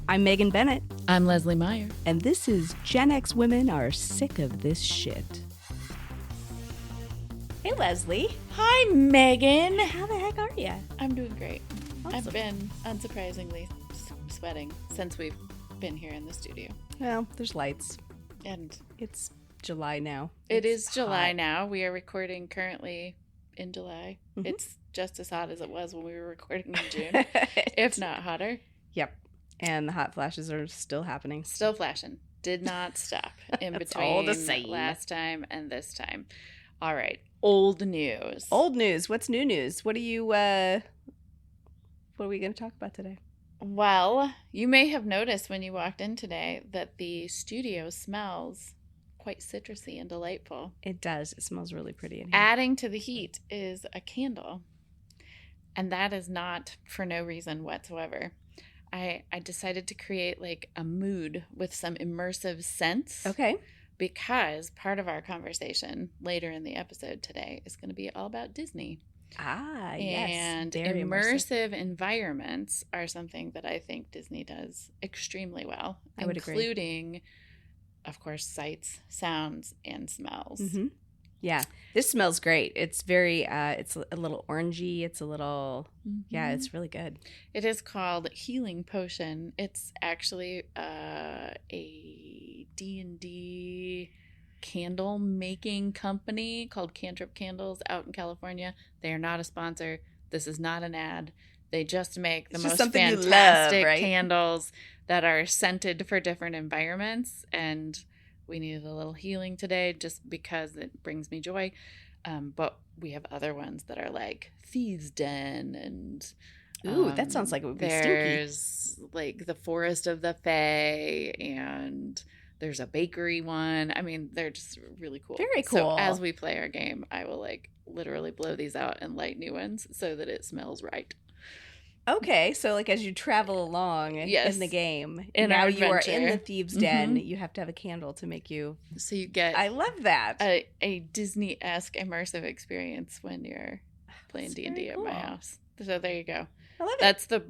I'm Megan Bennett, I'm Leslie Meyer. and this is Gen X Women Are Sick of This Shit. Hey, Leslie. Hi, Megan. How the heck are you? I'm doing great. Awesome. I've been unsurprisingly sweating since we've been here in the studio. Well, there's lights. And It's July now. it It's is July hot. now. We are recording currently in July. Mhm. It's just as hot as it was when we were recording in June, if not hotter. Yep. And the hot flashes are still happening. Still flashing. Did not stop in That's between all the same. last time and this time. All right. Old news. Old news. What's new news? What are we going to talk about today? Well, you may have noticed when you walked in today that the studio smells quite citrusy and delightful. It does. It smells really pretty in here. Adding to the heat is a candle. And that is not for no reason whatsoever. I decided to create like a mood with some immersive scents. Okay. Because part of our conversation later in the episode today is going to be all about Disney. Ah, yes. And Very immersive environments are something that I think Disney does extremely well. I would agree. Including, of course, sights, sounds, and smells. Mm-hmm. Yeah, this smells great. It's very, it's a little orangey. It's a little, yeah, Mhm. it's really good. It is called Healing Potion. It's actually a D&D candle making company called Cantrip Candles out in California. They are not a sponsor. This is not an ad. They just make the It's just most something you love, fantastic right? candles that are scented for different environments. And we needed a little healing today just because it brings me joy. But we have other ones that are like Thieves' Den and Ooh, that sounds like it would be stinky. there's like the Forest of the Fae, and there's a bakery one. I mean, they're just really cool. Very So cool. as we play our game, I will like literally blow these out and light new ones so that it smells right. Okay, so like as you travel along Yes. in the game, In now our you are in the adventure. Thieves' Den, Mhm. you have to have a candle to make you. So you get I love that. a Disney-esque immersive experience when you're playing That's D&D very at my cool. house. So there you go. I love it. That's the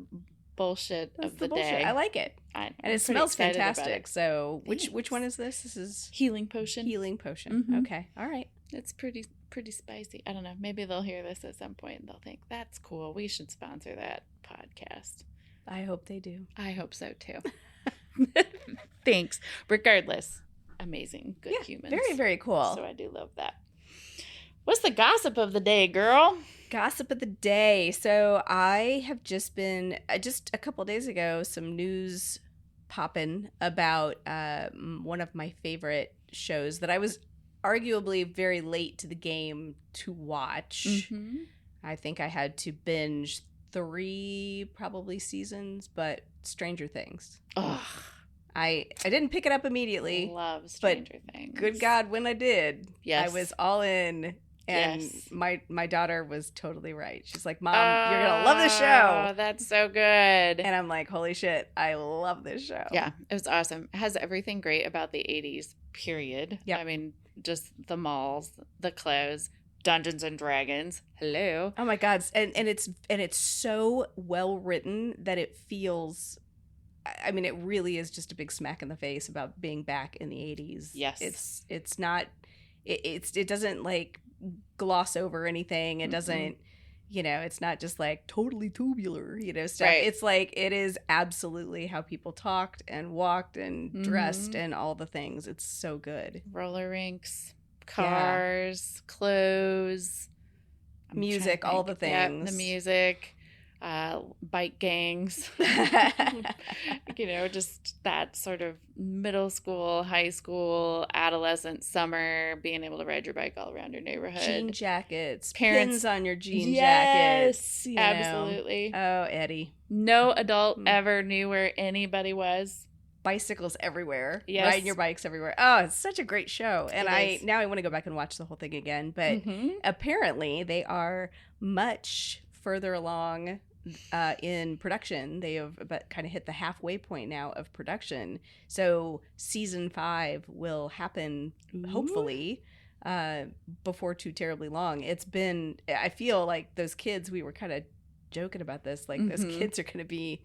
bullshit That's of the the bullshit. day. I like it, I'm and it pretty smells excited about fantastic. it. So which Thanks. one is this? This is Healing Potion. Healing Potion. Mhm. Okay, all right. It's pretty spicy. I don't know. Maybe they'll hear this at some point and they'll think, that's cool. We should sponsor that podcast. I hope they do. I hope so too. Thanks. Regardless, amazing, good humans. Very, very cool. So I do love that. What's the gossip of the day, girl? Gossip of the day. So I have just been, just a couple days ago, some news popping about one of my favorite shows that I was arguably very late to the game to watch. Mm-hmm. I think I had to binge 3 probably seasons, but Stranger Things. Ugh. I didn't pick it up immediately. Love Stranger Things. Good God, when I did, Yes. I was all in. And Yes. my daughter was totally right. She's like, Mom, you're going to love this show. Oh, that's so good. And I'm like, holy shit, I love this show. Yeah, it was awesome. It has everything great about the 80s, period. Yep. I mean, just the malls, the clothes, Dungeons and Dragons. Hello. Oh my God. And it's so well written that it feels, I mean, it really is just a big smack in the face about being back in the 80s. Yes. It's not, it doesn't like gloss over anything. It doesn't, it's not just like totally tubular, stuff. Right. It's like, it is absolutely how people talked and walked and dressed and all the things. It's so good. Roller rinks, cars, clothes, I'm Music, trying to all the think. Yep, things. the music, bike gangs, just that sort of middle school, high school, adolescent summer, being able to ride your bike all around your neighborhood. Jean jackets, Parents- pins on your jean Yes, jackets. you know. absolutely. Oh, Eddie. No adult ever knew where anybody was. Bicycles everywhere. Yes. Riding your bikes everywhere. Oh, it's such a great show. And It is. now I want to go back and watch the whole thing again. But apparently they are much further along in production. They have kind of hit the halfway point now of production. So season 5 will happen, hopefully, before too terribly long. It's been, I feel like those kids, we were kind of joking about this, like those kids are going to be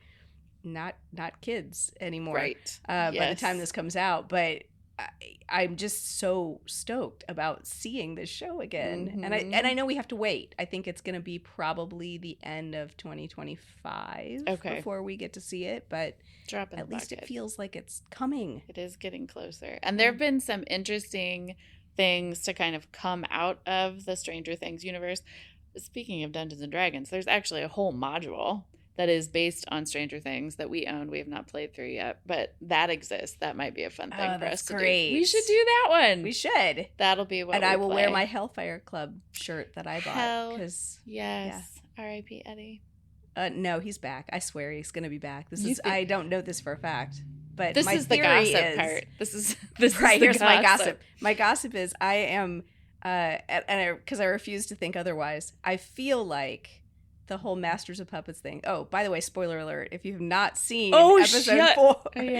not kids anymore. Right. By the time this comes out, but I'm just so stoked about seeing this show again. Mm-hmm. And I know we have to wait. I think it's going to be probably the end of 2025 before we get to see it, but at least it feels like it's coming. It is getting closer. And there have been some interesting things to kind of come out of the Stranger Things universe. Speaking of Dungeons and Dragons, there's actually a whole module that is based on Stranger Things that we own. We have not played through yet, but that exists. That might be a fun thing for us to do. We should do that one. We should. That'll be what. And I will wear my Hellfire Club shirt that I bought. Yes. Yeah. R.I.P. Eddie. No, he's back. I swear he's going to be back. I don't know this for a fact, but this is the gossip part. This is right. Here's gossip. my gossip. My gossip is I am, because I refuse to think otherwise. I feel like the whole Masters of Puppets thing. Oh, by the way, spoiler alert! If you've not seen episode 4, you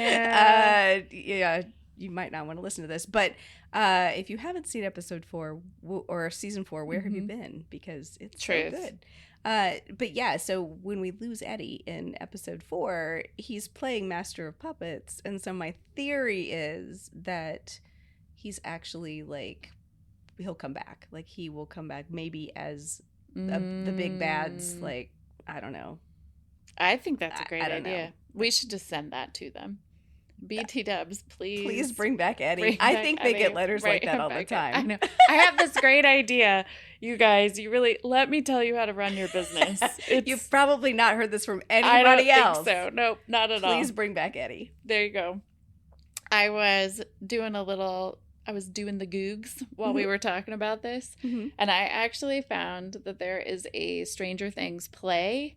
might not want to listen to this. But if you haven't seen episode 4 or season 4, where have you been? Because it's so good. But yeah, so when we lose Eddie in episode 4, he's playing Master of Puppets, and so my theory is that he's actually like he'll come back. Like he will come back maybe as the big bads, like, I don't know. I think that's a great idea. We should just send that to them. BT Dubs, please bring back Eddie. I think they get letters like that all the time. I know. I have this great idea. You guys, you really, let me tell you how to run your business. You've probably not heard this from anybody else. I don't think so. Nope, not at all. Please bring back Eddie. There you go. I was doing the Googs while we were talking about this. Mm-hmm. And I actually found that there is a Stranger Things play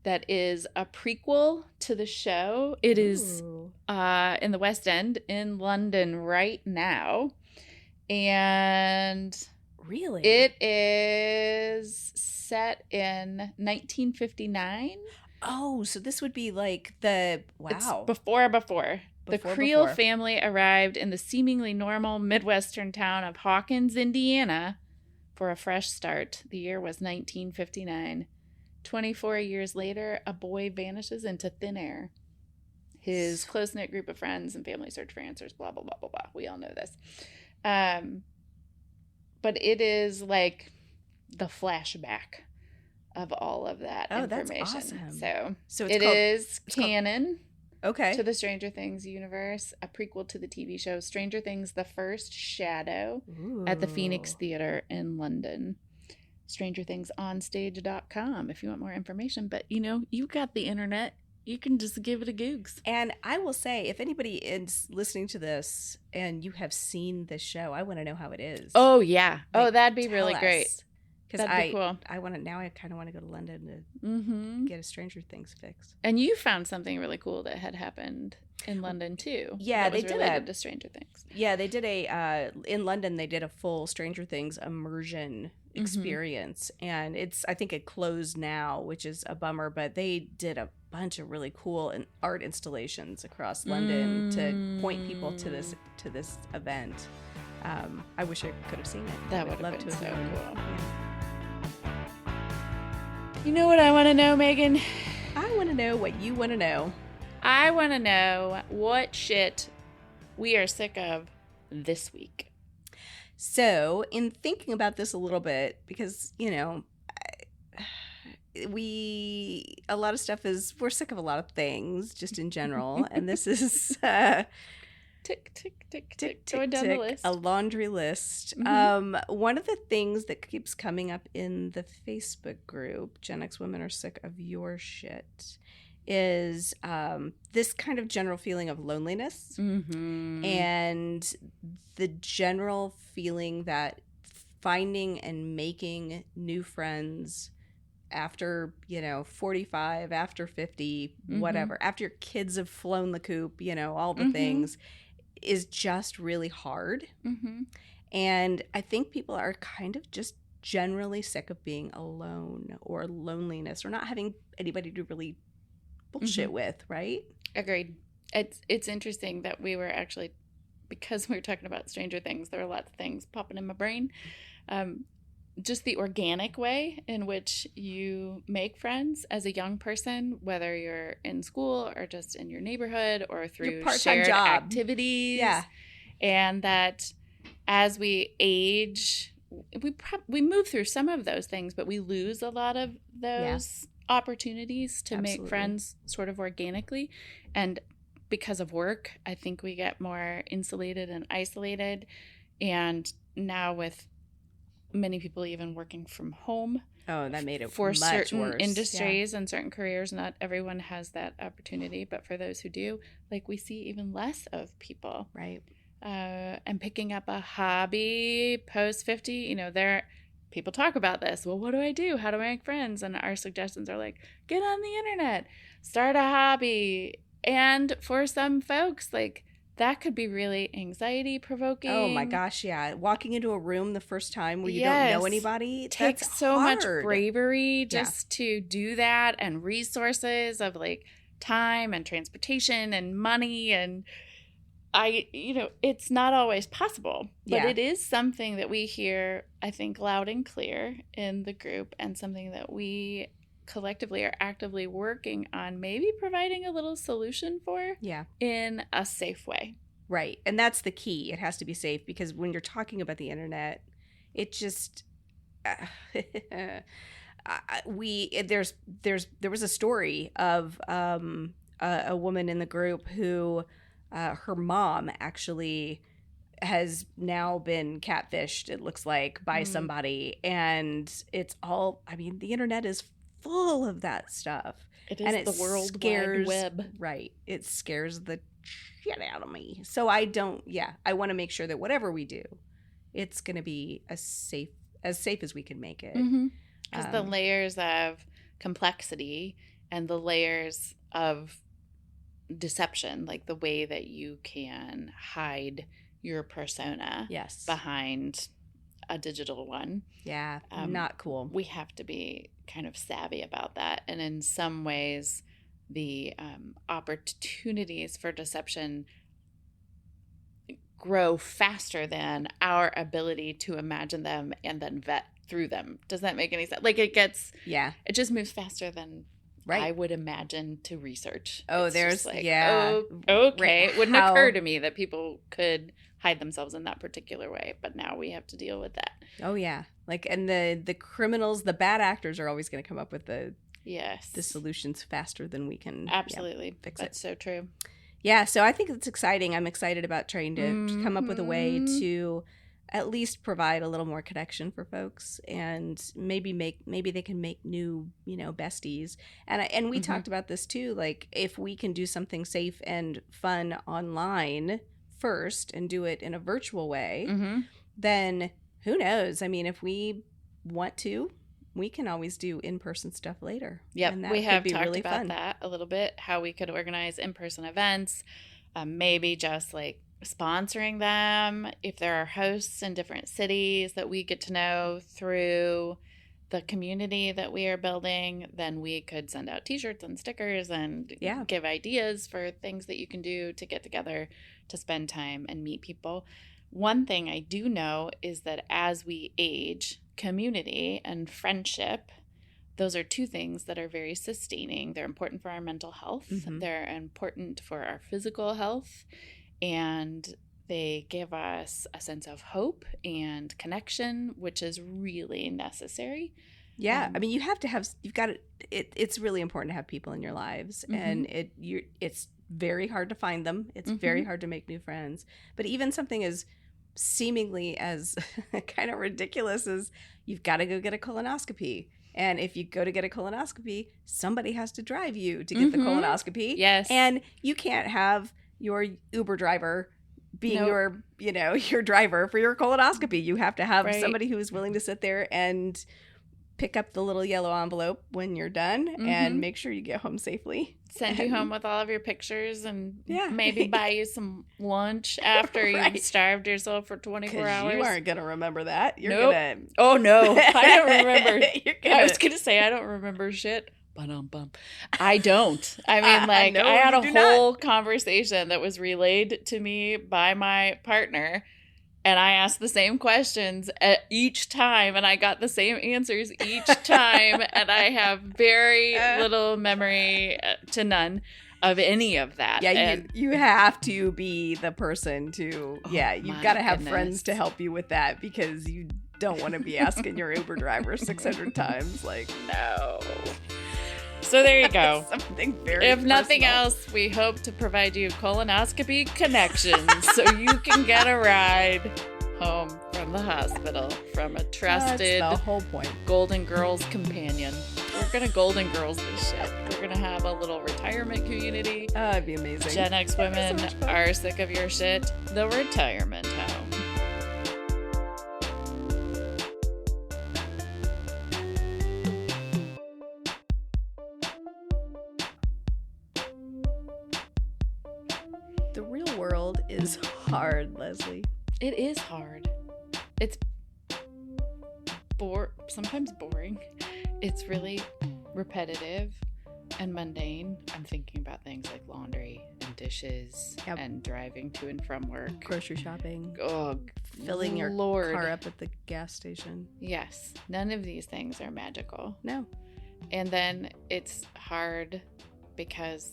that is a prequel to the show. It is in the West End in London right now. And really, it is set in 1959. Oh, so this would be like it's before. The Creel family arrived in the seemingly normal Midwestern town of Hawkins, Indiana, for a fresh start. The year was 1959. 24 years later, a boy vanishes into thin air. His close-knit group of friends and family search for answers, blah, blah, blah, blah, blah. We all know this. But it is like the flashback of all of that information. That's awesome. So it is canon. Okay. To the Stranger Things universe, a prequel to the TV show Stranger Things: The First Shadow at the Phoenix Theatre in London. StrangerThingsOnStage.com if you want more information. But, you've got the internet. You can just give it a Googs. And I will say, if anybody is listening to this and you have seen this show, I want to know how it is. Oh, yeah. That'd be really great. Because I kind of want to go to London to get a Stranger Things fix. And you found something really cool that had happened in London too. Yeah, they did to Stranger Things. Yeah, they did in London. They did a full Stranger Things immersion experience, and I think it closed now, which is a bummer. But they did a bunch of really cool art installations across London to point people to this event. I wish I could have seen it. That would have been so cool. Yeah. You know what I want to know, Megan? I want to know what you want to know. I want to know what shit we are sick of this week. So, in thinking about this a little bit, because, a lot of stuff we're sick of a lot of things just in general. And this is tick, tick, tick, tick, going down the list. A laundry list. One of the things that keeps coming up in the Facebook group, Gen X Women Are Sick of Your Shit, is this kind of general feeling of loneliness and the general feeling that finding and making new friends after 45, after 50, whatever, after your kids have flown the coop, all the things, is just really hard. And I think people are kind of just generally sick of being alone or loneliness or not having anybody to really bullshit with, right? Agreed. It's interesting that we were actually, because we were talking about Stranger Things, there were lots of things popping in my brain. just the organic way in which you make friends as a young person, whether you're in school or just in your neighborhood or through shared activities. Yeah. And that as we age, we move through some of those things, but we lose a lot of those opportunities to make friends sort of organically. And because of work, I think we get more insulated and isolated. And now with many people even working from home. Oh, that made it for much certain worse. industries and certain careers. Not everyone has that opportunity, but for those who do, like we see even less of people. Right. And picking up a hobby post 50, you know, people talk about this. Well, what do I do? How do I make friends? And our suggestions are like, get on the internet, start a hobby. And for some folks, like, that could be really anxiety provoking. Oh my gosh, yeah. Walking into a room the first time where you don't know anybody. Takes so much bravery just to do that, and resources of like time and transportation and money. And it's not always possible, but it is something that we hear, I think, loud and clear in the group, and something that we collectively are actively working on maybe providing a little solution for in a safe way. Right. And that's the key. It has to be safe, because when you're talking about the internet, it just there was a story of a woman in the group who her mom actually has now been catfished, it looks like, by somebody. And it's all, I mean, the internet is full of that stuff. It is the World Wide Web. Right. It scares the shit out of me. So I want to make sure that whatever we do, it's going to be as safe as we can make it. Because the layers of complexity and the layers of deception, like the way that you can hide your persona behind a digital one. Yeah, not cool. We have to be kind of savvy about that. And in some ways, the opportunities for deception grow faster than our ability to imagine them and then vet through them. Does that make any sense? Like it just moves faster than I would imagine to research. Oh, it's there's like, okay. Right. It wouldn't occur to me that people could hide themselves in that particular way, but now we have to deal with that. Oh yeah. Like, and the criminals, the bad actors are always going to come up with the solutions faster than we can fix it. That's so true. Yeah, so I think it's exciting. I'm excited about trying to come up with a way to at least provide a little more connection for folks, and maybe they can make new, besties. And we talked about this too, like if we can do something safe and fun online first and do it in a virtual way, then who knows? I mean, if we want to, we can always do in-person stuff later. Yep, we have talked really about that a little bit, how we could organize in-person events, maybe just like sponsoring them. If there are hosts in different cities that we get to know through the community that we are building, then we could send out t-shirts and stickers and give ideas for things that you can do to get together, to spend time and meet people. One thing I do know is that as we age, community and friendship, those are two things that are very sustaining. They're important for our mental health. They're important for our physical health. And they give us a sense of hope and connection, which is really necessary. Yeah. I mean, it's really important to have people in your lives, and it's very hard to find them. It's very hard to make new friends. But even something as seemingly as kind of ridiculous as you've got to go get a colonoscopy. And if you go to get a colonoscopy, somebody has to drive you to get the colonoscopy. Yes. And you can't have your Uber driver being your driver for your colonoscopy. You have to have somebody who is willing to sit there and pick up the little yellow envelope when you're done and make sure you get home safely. Send you home with all of your pictures and maybe buy you some lunch after you've starved yourself for 24 hours. You aren't going to remember that. You're gonna... Oh, no. I don't remember. I was going to say I don't remember shit. I don't. I mean, like, I had a whole conversation that was relayed to me by my partner, And I asked the same questions each time, and I got the same answers each time. And I have very little memory to none of any of that. Yeah, and you have to be the person to, you've got to have friends to help you with that, because you don't want to be asking your Uber driver 600 times. Like, no. So there you go. Something very If nothing personal. else, we hope to provide you colonoscopy connections so you can get a ride home from the hospital from a trusted That's the whole point. Golden Girls companion. We're going to Golden Girls this shit. We're going to have a little retirement community. That'd be amazing. Gen X women are sick of your shit. The retirement home. The real world is hard, Lesley. It is hard. It's sometimes boring. It's really repetitive and mundane. I'm thinking about things like laundry and dishes and driving to and from work. Grocery shopping. Oh, filling your Lord. car up at the gas station. Yes. None of these things are magical. No. And then it's hard because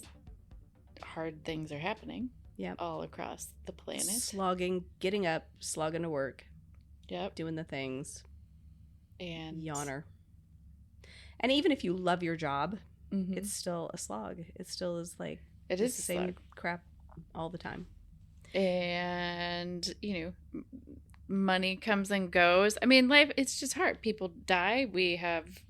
hard things are happening. Yep. All across the planet. Slogging, getting up, slogging to work. Yep. Doing the things. And yawner. And even if you love your job, mm-hmm. it's still a slog. It still is like it is the same crap all the time. And, money comes and goes. I mean, life, it's just hard. People die. We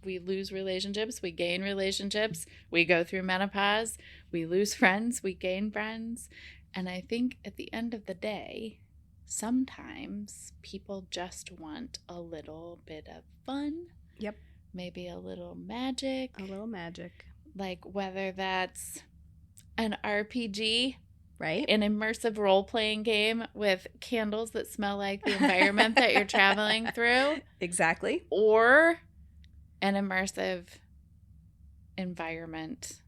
lose relationships. We gain relationships. We go through menopause. We lose friends. We gain friends. And I think at the end of the day, sometimes people just want a little bit of fun. Yep. Maybe a little magic. A little magic. Like whether that's an RPG, right? An immersive role-playing game with candles that smell like the environment that you're traveling through. Exactly. Or an immersive environment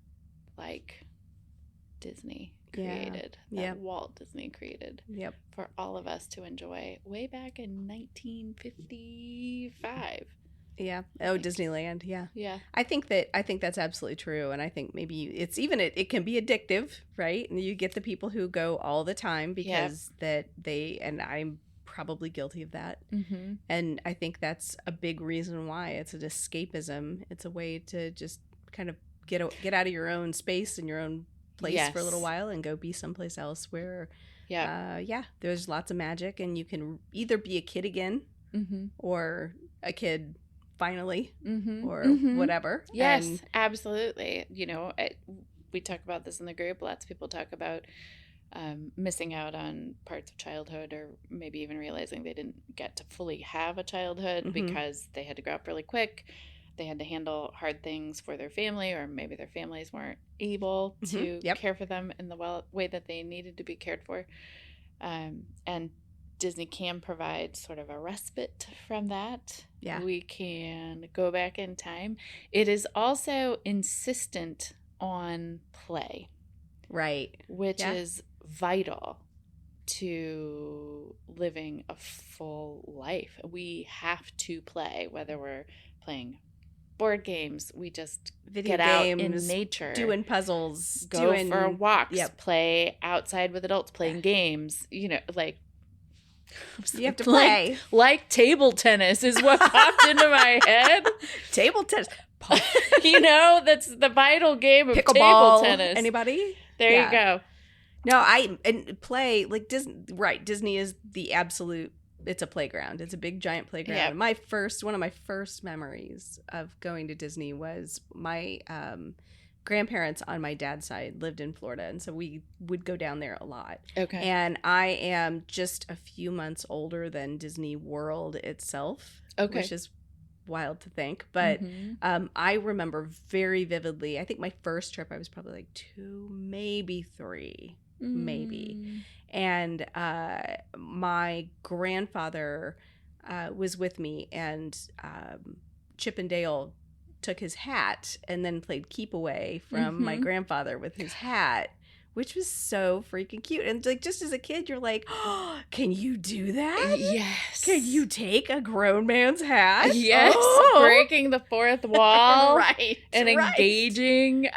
like Disney created. That Walt Disney created. Yep. For all of us to enjoy way back in 1955. Yeah. Oh, Disneyland. Yeah. Yeah. I think that's absolutely true. And I think maybe it can be addictive, right? And you get the people who go all the time because and I'm probably guilty of that. Mm-hmm. And I think that's a big reason why it's an escapism. It's a way to just kind of get out of your own space and your own place for a little while and go be someplace else where, there's lots of magic, and you can either be a kid again mm-hmm. or a kid finally, mm-hmm. or mm-hmm. whatever. Yes, and absolutely. We talk about this in the group. Lots of people talk about missing out on parts of childhood, or maybe even realizing they didn't get to fully have a childhood mm-hmm. because they had to grow up really quick. They had to handle hard things for their family, or maybe their families weren't able to mm-hmm. care for them in the way that they needed to be cared for. And Disney can provide sort of a respite from that. Yeah. We can go back in time. It is also insistent on play. Right. Which is vital to living a full life. We have to play, whether we're playing board games, we just Video get games, out in nature, doing puzzles, go for walks, yep. play outside with adults, playing games, like you have to play. Like table tennis is what popped into my head. Table tennis. That's the vital game of Pickleball, table tennis. Anybody? There you go. No, play like Disney. Right, Disney is the absolute. It's a playground. It's a big giant playground. Yeah. One of my first memories of going to Disney was my grandparents on my dad's side lived in Florida, and so we would go down there a lot. Okay. And I am just a few months older than Disney World itself, which is wild to think. But mm-hmm. I remember very vividly, I think my first trip I was probably like 2, maybe 3, maybe. And my grandfather was with me, and Chip and Dale took his hat and then played keep away from mm-hmm. my grandfather with his hat, which was so freaking cute. And like just as a kid, you're like, oh, can you do that? Yes. Can you take a grown man's hat? Yes. Oh. Breaking the fourth wall. Right. And engaging.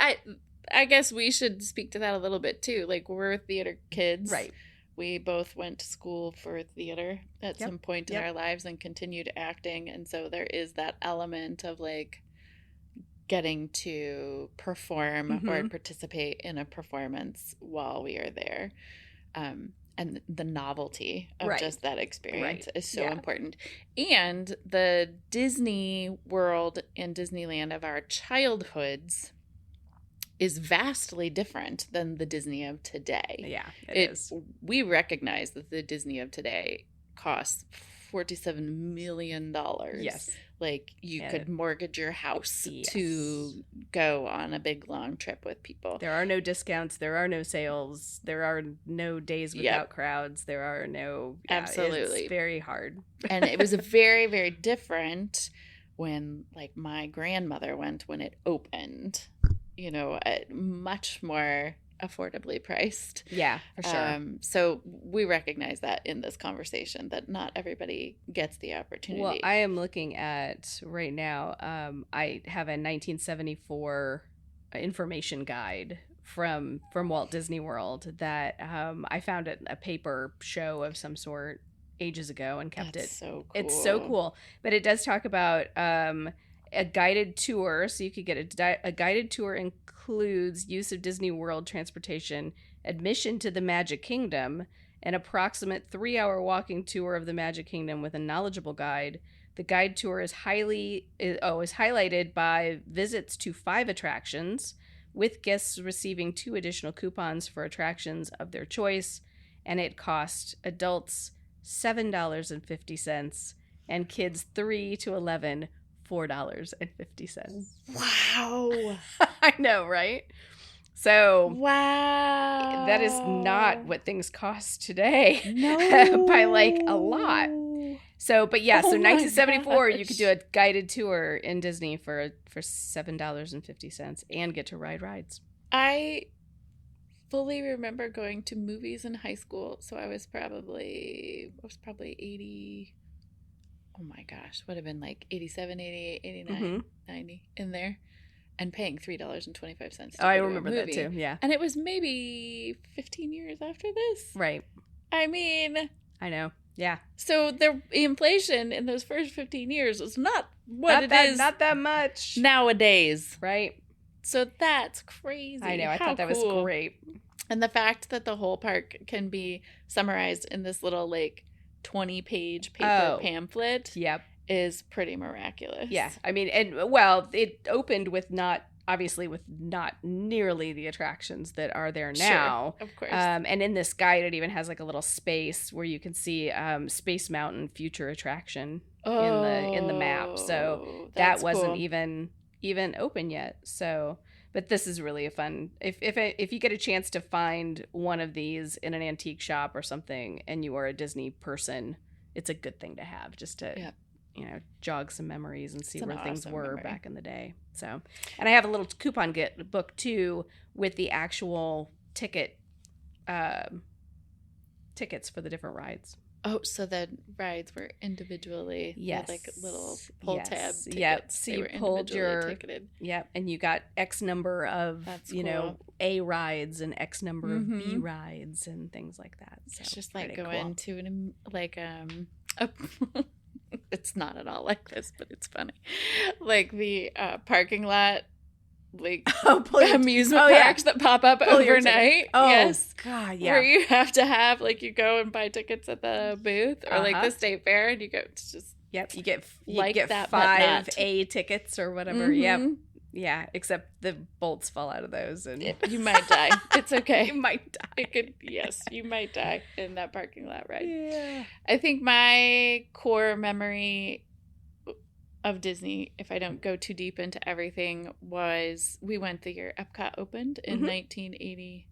I guess we should speak to that a little bit too. Like, we're theater kids. Right. We both went to school for theater at some point in our lives and continued acting. And so there is that element of like getting to perform or participate in a performance while we are there. And the novelty of just that experience is so important. And the Disney World and Disneyland of our childhoods is vastly different than the Disney of today. Yeah, it is. We recognize that the Disney of today costs $47 million. Yes. Like, you could mortgage your house to go on a big, long trip with people. There are no discounts. There are no sales. There are no days without crowds. There are no... Absolutely. It's very hard. And it was very, very different when, like, my grandmother went when it opened. You know, much more affordably priced. Yeah, for sure. So we recognize that in this conversation, that not everybody gets the opportunity. Well, I am looking at right now, I have a 1974 information guide from Walt Disney World that I found at a paper show of some sort ages ago and kept it. So cool. It's so cool. But it does talk about a guided tour. So you could get a guided tour includes use of Disney World transportation, admission to the Magic Kingdom, an approximate 3-hour walking tour of the Magic Kingdom with a knowledgeable guide. The guide tour is highlighted by visits to 5 attractions, with guests receiving 2 additional coupons for attractions of their choice, and it cost adults $7.50 and kids 3 to 11 $4.50. Wow. I know, right? So wow, that is not what things cost today. No. By like a lot. So, but yeah, so 1974, gosh. you could do a guided tour in Disney for $7.50 and get to ride rides. I fully remember going to movies in high school, so I was probably 80. Oh my gosh, would have been like 87, 88, 89, 90 in there, and paying $3.25. Oh, I remember that too, yeah. And it was maybe 15 years after this. Right. I mean... I know, yeah. So the inflation in those first 15 years was not is not that much nowadays. Right. So that's crazy. I know, I thought that was great. And the fact that the whole park can be summarized in this little, like, 20-page paper pamphlet is pretty miraculous. Yeah. I mean, and well, it opened with not nearly the attractions that are there now. Sure, of course. And in this guide, it even has like a little space where you can see Space Mountain future attraction in the map. So that wasn't even open yet. So, but this is really a fun. If you get a chance to find one of these in an antique shop or something, and you are a Disney person, it's a good thing to have just to jog some memories and see where things were back in the day. So, and I have a little coupon book too with the actual tickets for the different rides. Oh, so the rides were individually like little pull tab tickets. Yep. So you pulled your ticketed. Yep, and you got X number of A rides and X number of B rides and things like that. So it's just like going to it's not at all like this, but it's funny. Like the parking lot, like amusement parks that pop up overnight. Oh, yes. God, yeah. Where you have to have, like, you go and buy tickets at the booth or like the state fair, and you go to just you get that, 5 A tickets or whatever. Yep. Yeah, except the bolts fall out of those, and you might die. It's okay. You might die. You might die in that parking lot ride. Yeah. I think my core memory of Disney, if I don't go too deep into everything, was we went the year Epcot opened in 1980.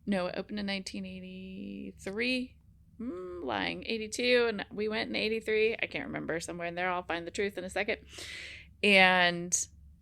No, it opened in 1983. Lying. 82, and we went in 83. I can't remember, somewhere in there. I'll find the truth in a second. And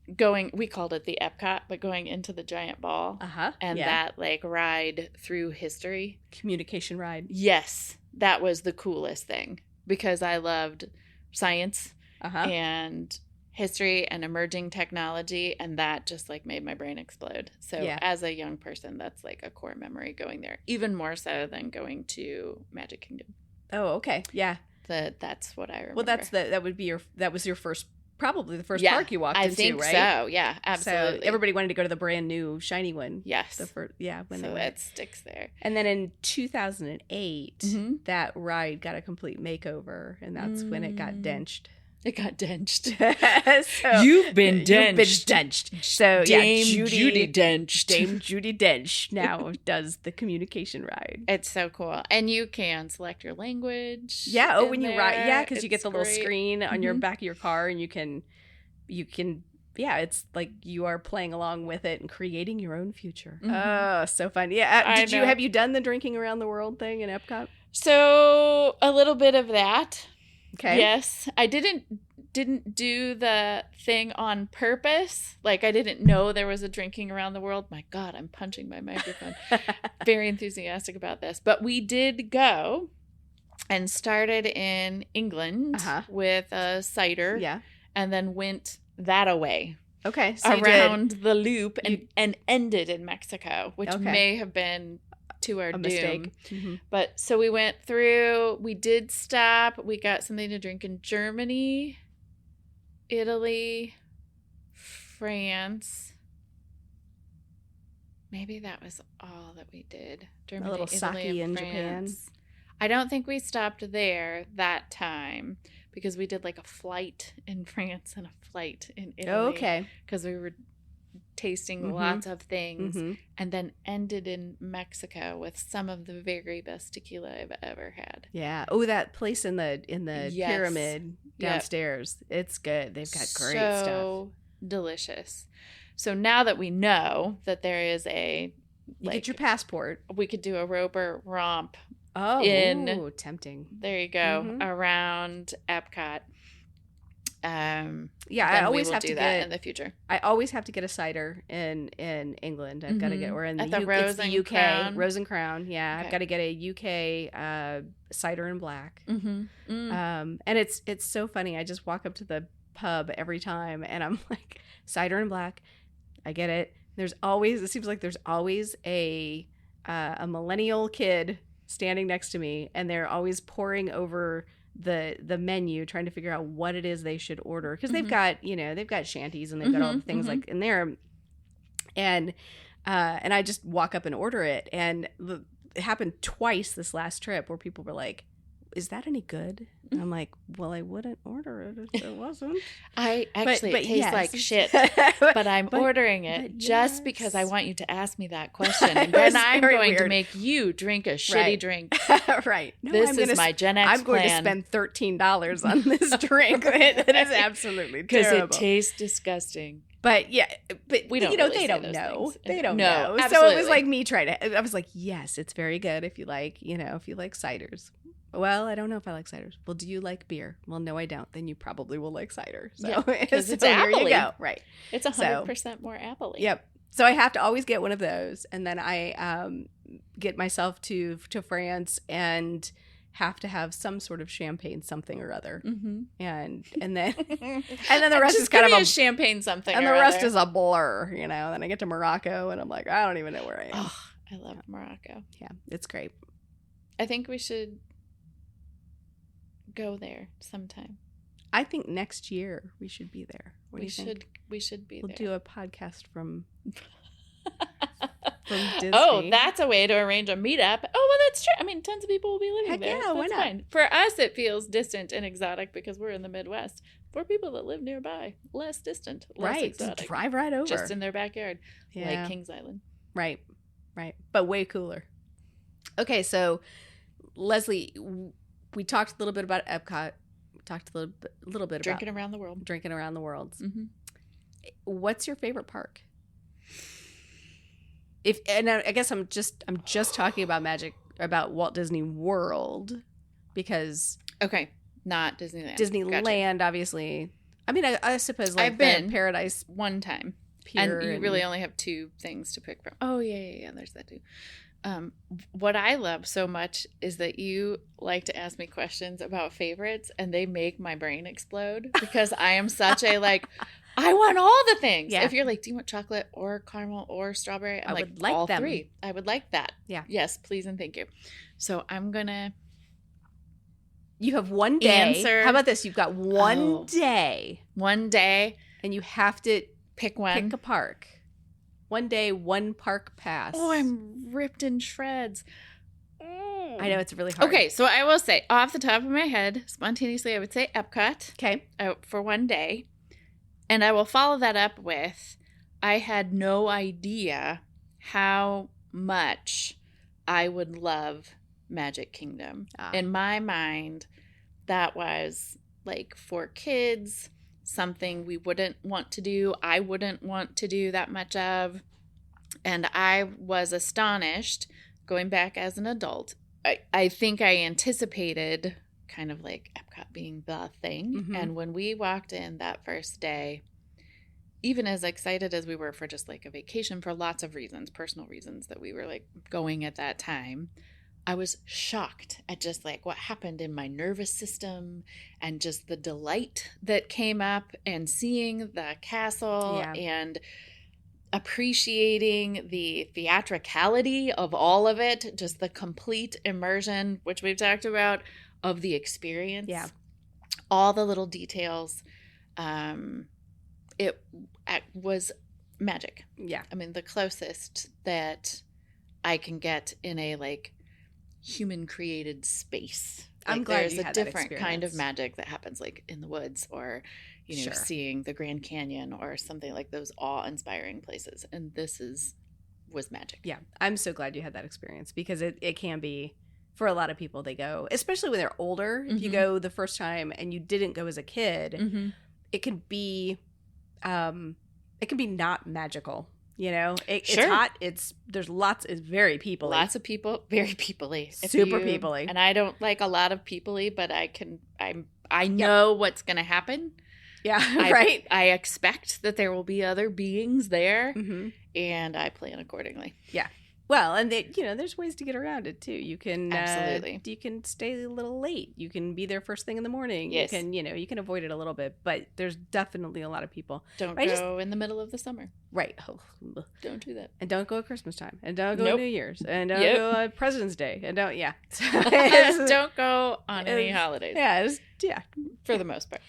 we called it the Epcot, but going into the giant ball and that like ride through history. Communication ride. Yes. That was the coolest thing because I loved science and history and emerging technology, and that just like made my brain explode. So as a young person, that's like a core memory going there, even more so than going to Magic Kingdom. Oh, okay. Yeah. That's what I remember. Well, that was your first, probably the first park you walked into, right? I think so. Yeah, absolutely. So everybody wanted to go to the brand new shiny one. Yes. The first, when so it sticks there. And then in 2008, that ride got a complete makeover, and that's when it got denched. It got denched. So, You've been denched. So Dame Judy Dench. Dame Judy Dench now does the communication ride. It's so cool, and you can select your language. Yeah. Oh, when you ride, because you get the little screen on your back of your car, and you can. Yeah, it's like you are playing along with it and creating your own future. Oh, so fun. Yeah. Have you done the drinking around the world thing in Epcot? So a little bit of that. Okay. Yes. I didn't do the thing on purpose. Like I didn't know there was a drinking around the world. My God, I'm punching my microphone. Very enthusiastic about this. But we did go and started in England with a cider. Yeah. And then went that away. Okay. So around the loop and ended in Mexico, which may have been to our doom. Mistake. But so we went through, we did stop, we got something to drink in Germany, Italy, France. Maybe that was all that we did. Germany, a little Italy, sake in France. Japan. I don't think we stopped there that time because we did like a flight in France and a flight in Italy. Oh, okay. Because we were tasting lots of things and then ended in Mexico with some of the very best tequila I've ever had. Yeah. Oh, that place in the pyramid downstairs. Yep. It's good. They've got great stuff. So delicious. So now that we know that there is you get your passport. We could do a roper romp. Oh, ooh, tempting. There you go. Around Epcot. I always have to do that in the future. I always have to get a cider in England. I've got to get. We're in the Rose it's the UK Crown. Rose and Crown. Yeah, okay. I've got to get a UK cider and black. And it's so funny. I just walk up to the pub every time, and I'm like, cider and black. I get it. It seems like there's always a millennial kid standing next to me, and they're always poring over the menu trying to figure out what it is they should order, because they've got shanties and they've got all the things like in there, and I just walk up and order it, and it happened twice this last trip where people were like, is that any good? And I'm like, well, I wouldn't order it if it wasn't. It tastes like shit, but I'm ordering it just because I want you to ask me that question. And then I'm going to make you drink a shitty drink. Right. No, this is my Gen X I'm going to spend $13 on this drink. It is absolutely terrible. Because it tastes disgusting. But we don't they don't know. Things. They don't know. Absolutely. So it was like me trying to, I was like, yes, it's very good if you like ciders. Well, I don't know if I like ciders. Well, do you like beer? Well, no, I don't. Then you probably will like cider. So, because it's there apple-y. You go. Right. It's 100% more apple-y. Yep. So I have to always get one of those, and then I get myself to France and have to have some sort of champagne something or other, and then the rest is kind of a champagne something, and or the rest other. Is a blur, Then I get to Morocco, and I'm like, I don't even know where I am. Oh, I love Morocco. Yeah, it's great. I think we should go there sometime. I think next year we should be there. What do you think? We should be there. We'll do a podcast from Disney. Oh, that's a way to arrange a meetup. Oh, well, that's true. I mean, tons of people will be living Heck there. Yeah, why not? Fine. For us, it feels distant and exotic because we're in the Midwest. For people that live nearby, less distant, less exotic. Just drive right over. Just in their backyard, like Kings Island. Right. But way cooler. Okay, so Lesley, we talked a little bit about Epcot. We talked a little bit Drinking about around the world. Drinking around the world. Mm-hmm. What's your favorite park? I guess I'm just talking about Walt Disney World, because okay, not Disneyland. Disneyland, obviously, I mean, I suppose like I've been Paradise one time. Pier. And you really only have 2 things to pick from. Oh, yeah. There's that too. What I love so much is that you like to ask me questions about favorites, and they make my brain explode because I am such a like, I want all the things. Yeah. If you're like, do you want chocolate or caramel or strawberry? I'm like, all them. 3. I would like that. Yeah. Yes, please and thank you. So I'm going to. You have one day. How about this? You've got one day. One day. And you have to pick one. Pick a park. One day, one park pass. Oh, I'm ripped in shreds. I know, it's really hard. Okay, so I will say, off the top of my head, spontaneously, I would say Epcot. Okay. For one day. And I will follow that up with, I had no idea how much I would love Magic Kingdom. In my mind, that was like for kids, something we wouldn't want to do. I wouldn't want to do that much of. And I was astonished going back as an adult. I think I anticipated kind of like Epcot being the thing. Mm-hmm. And when we walked in that first day, even as excited as we were for just like a vacation for lots of reasons, personal reasons that we were like going at that time, I was shocked at just like what happened in my nervous system and just the delight that came up and seeing the castle and appreciating the theatricality of all of it, just the complete immersion, which we've talked about, of the experience. Yeah. All the little details. It was magic. Yeah. I mean, the closest that I can get in a like human created space. Like, I'm glad there's you had a different that kind of magic that happens like in the woods or, you know, seeing the Grand Canyon or something like those awe-inspiring places. And this was magic. Yeah. I'm so glad you had that experience because it can be, for a lot of people, they go, especially when they're older, mm-hmm. if you go the first time and you didn't go as a kid, mm-hmm. it can be not magical. You know, it's hot. There's lots. It's very people-y. Lots of people, very people-y. Super people-y. And I don't like a lot of people-y, but I know what's going to happen. Yeah, right. I expect that there will be other beings there, mm-hmm. and I plan accordingly. Yeah. Well, and there's ways to get around it too. You can absolutely. You can stay a little late. You can be there first thing in the morning. Yes. You can avoid it a little bit, but there's definitely a lot of people. Don't go in the middle of the summer. Right. Don't do that. And don't go at Christmas time. And don't go nope. New Year's. And don't go at President's Day. And don't don't go on any holidays. Yeah. For the most part.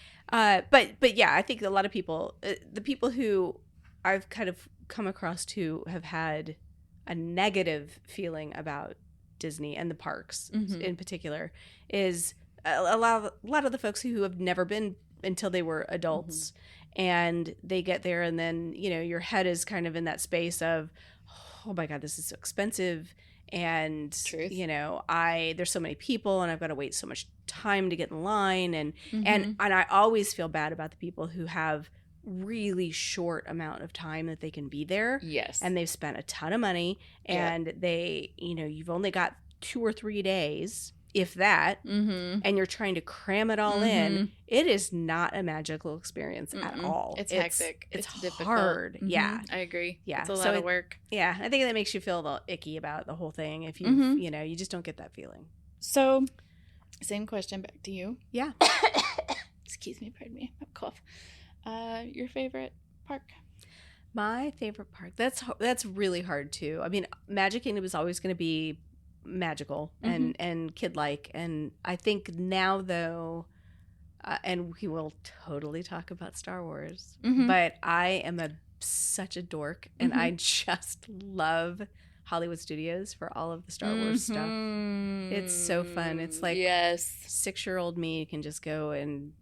But yeah, I think a lot of people, the people who I've kind of come across who have had a negative feeling about Disney and the parks mm-hmm. in particular is a lot of the folks who have never been until they were adults, mm-hmm. and they get there and then, your head is kind of in that space of, oh my God, this is so expensive. And, Truth. There's so many people and I've got to wait so much time to get in line. And, mm-hmm. and I always feel bad about the people who have really short amount of time that they can be there. Yes. And they've spent a ton of money and they, you've only got 2 or 3 days, if that, mm-hmm. and you're trying to cram it all mm-hmm. in. It is not a magical experience at all. It's hectic. It's difficult. Hard. Mm-hmm. Yeah. I agree. Yeah. It's a lot of work. Yeah. I think that makes you feel a little icky about the whole thing if you, mm-hmm. you just don't get that feeling. So, same question back to you. Yeah. Excuse me. Pardon me. I have a cough. Your favorite park? My favorite park. That's really hard too. I mean, Magic Kingdom is always going to be magical mm-hmm. and kid-like, and I think now though, and we will totally talk about Star Wars, mm-hmm. but I am such a dork, and mm-hmm. I just love Hollywood Studios for all of the Star Wars mm-hmm. stuff. It's so fun. It's like 6-year-old me can just go and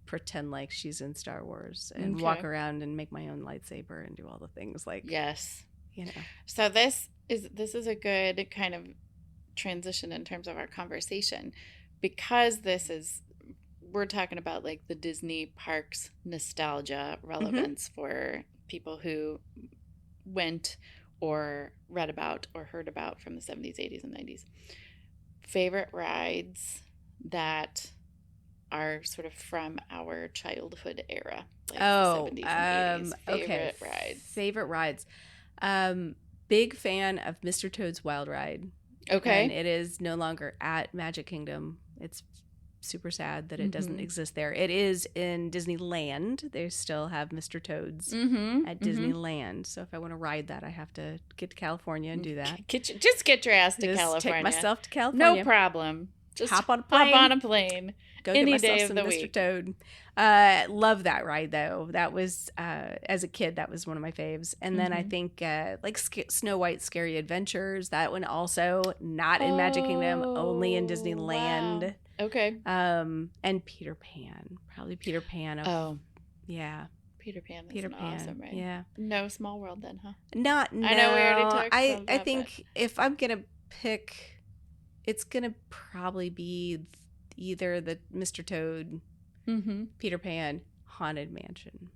pretend like she's in Star Wars and walk around and make my own lightsaber and do all the things like So this is a good kind of transition in terms of our conversation, because we're talking about like the Disney parks nostalgia relevance mm-hmm. for people who went or read about or heard about from the 70s, 80s, and 90s. Favorite rides that are sort of from our childhood era, like Oh, the 70s and 80s. okay. Favorite rides. Favorite rides. Big fan of Mr. Toad's Wild Ride. Okay. And it is no longer at Magic Kingdom. It's super sad that it doesn't exist there. It is in Disneyland. They still have Mr. Toad's at Disneyland. So if I want to ride that, I have to get to California and do that. Just get your ass to California. Take myself to California. No problem. Just hop on a plane. Hop on a plane. Go any get myself day of some the Mr. week. Toad. Love that ride though. That was as a kid, that was one of my faves. And then I think like Snow White Scary Adventures. That one also not in Magic Kingdom, only in Disneyland. Wow. Okay. And Peter Pan, probably Peter Pan. Yeah, Peter Pan. That's Peter Pan. Awesome, right? Yeah. No Small World then, huh? No. I know we already talked about that. I think if I'm gonna pick, it's gonna probably be either the Mr. Toad, Peter Pan, Haunted Mansion.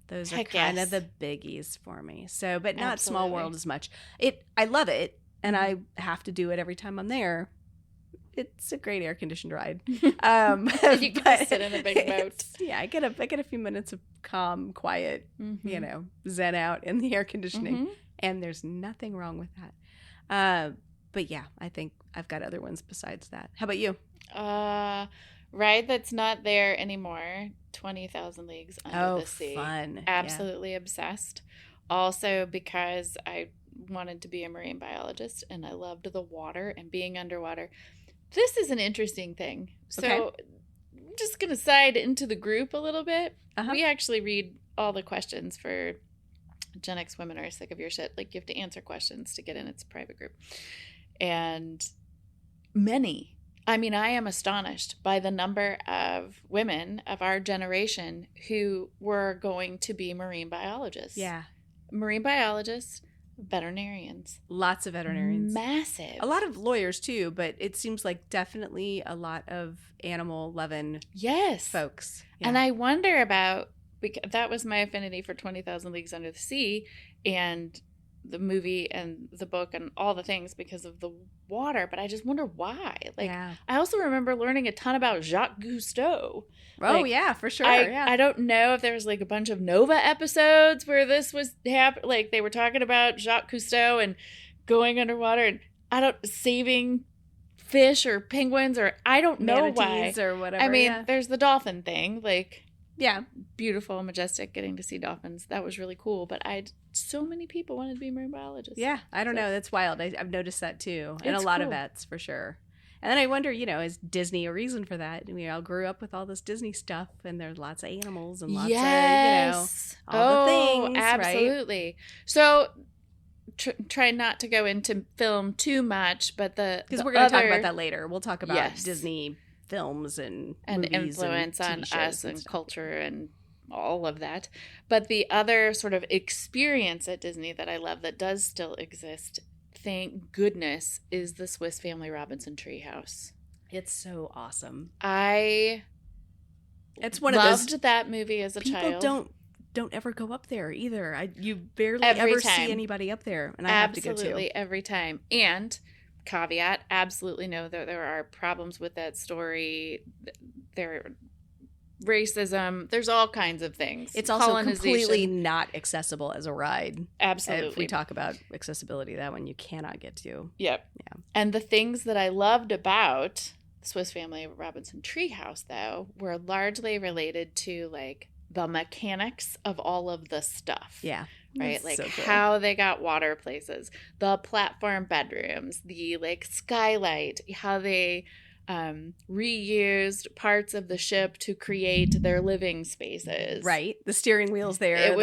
Those are kind of the biggies for me. So, but not Small World as much. I love it, and I have to do it every time I'm there. It's a great air-conditioned ride. You can sit in a big boat. Yeah, I get a few minutes of calm, quiet, zen out in the air conditioning, and there's nothing wrong with that. But yeah, I think I've got other ones besides that. How about you? Ride that's not there anymore, 20,000 Leagues Under the Sea. Fun. Absolutely obsessed. Also because I wanted to be a marine biologist and I loved the water and being underwater. This is an interesting thing. So I'm just going to side into the group a little bit. We actually read all the questions for Gen X Women Are Sick of Your Shit. Like, you have to answer questions to get in. It's a private group. And I am astonished by the number of women of our generation who were going to be marine biologists. Yeah. Marine biologists, veterinarians. Lots of veterinarians. Massive. A lot of lawyers too, but it seems like definitely a lot of animal-loving folks. Yeah. And I wonder about, because that was my affinity for 20,000 Leagues Under the Sea and the movie and the book and all the things because of the water, but I just wonder why. I also remember learning a ton about Jacques Cousteau. Yeah, for sure. I don't know if there was like a bunch of Nova episodes where this was happening. Like they were talking about Jacques Cousteau and going underwater and saving fish or penguins or I don't know why or whatever. There's the dolphin thing. Yeah. Beautiful, majestic, getting to see dolphins. That was really cool. But so many people wanted to be marine biologists. Yeah, I don't know. That's wild. I've noticed that too. And a lot of vets, for sure. And then I wonder, is Disney a reason for that? We all grew up with all this Disney stuff, and there's lots of animals and lots of, all the things, absolutely. Right? So try not to go into film too much, but because we're going to talk about that later. We'll talk about Disney films and movies influence and on us and culture and all of that. But the other sort of experience at Disney that I love that does still exist, thank goodness, is the Swiss Family Robinson Treehouse. It's so awesome. It's one of those. Loved that movie as a child. People don't ever go up there either. You barely ever see anybody up there, and I have to go too. Absolutely every time. And caveat, absolutely know that there are problems with that story. There racism. There's all kinds of things. It's also completely not accessible as a ride. Absolutely. If we talk about accessibility, that one you cannot get to. Yep. Yeah. And the things that I loved about the Swiss Family Robinson Treehouse, though, were largely related to the mechanics of all of the stuff. Yeah. Right? So cool. How they got water places, the platform bedrooms, the skylight, how they reused parts of the ship to create their living spaces. Right. The steering wheel's there.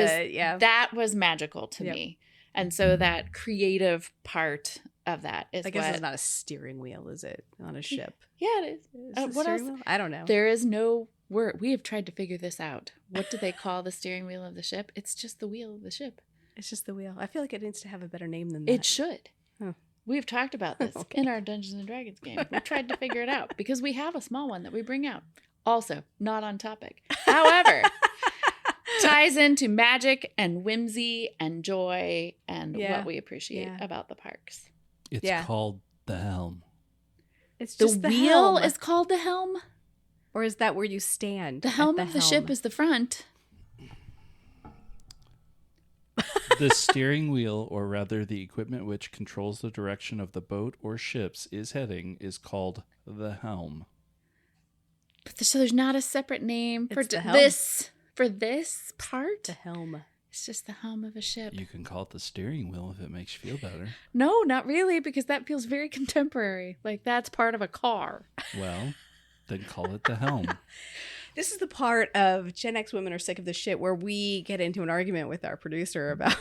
That was magical to me. And so that creative part of that is, I guess, it's not a steering wheel, is it? On a ship. Yeah, it is. What else? Wheel? I don't know. There is no word. We have tried to figure this out. What do they call the steering wheel of the ship? It's just the wheel of the ship. It's just the wheel. I feel like it needs to have a better name than that. It should. Huh. We've talked about this in our Dungeons and Dragons game. We've tried to figure it out because we have a small one that we bring out. Also, not on topic. However, ties into magic and whimsy and joy and what we appreciate about the parks. It's called the helm. It's just the wheel helm. Is called the helm? Or is that where you stand? The helm of the ship is the front. The steering wheel, or rather the equipment which controls the direction of the boat or ships is heading, is called the helm. So there's not a separate name for this part? The helm. It's just the helm of a ship. You can call it the steering wheel if it makes you feel better. No, not really, because that feels very contemporary. Like that's part of a car. Well, then call it the helm. This is the part of Gen X Women Are Sick of This Shit where we get into an argument with our producer about...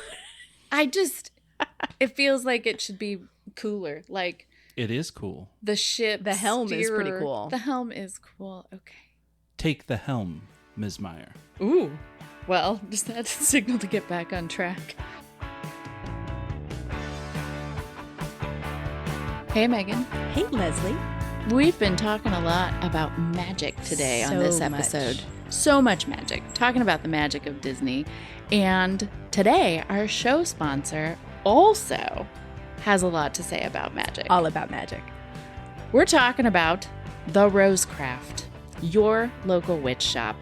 It feels like it should be cooler. Like... It is cool. The ship. The helm is pretty cool. The helm is cool. Okay. Take the helm, Ms. Meyer. Ooh. Well, just that signal to get back on track. Hey, Megan. Hey, Lesley. We've been talking a lot about magic today on this episode. So much magic. Talking about the magic of Disney. And today, our show sponsor also has a lot to say about magic. All about magic. We're talking about the Rosecraft, your local witch shop.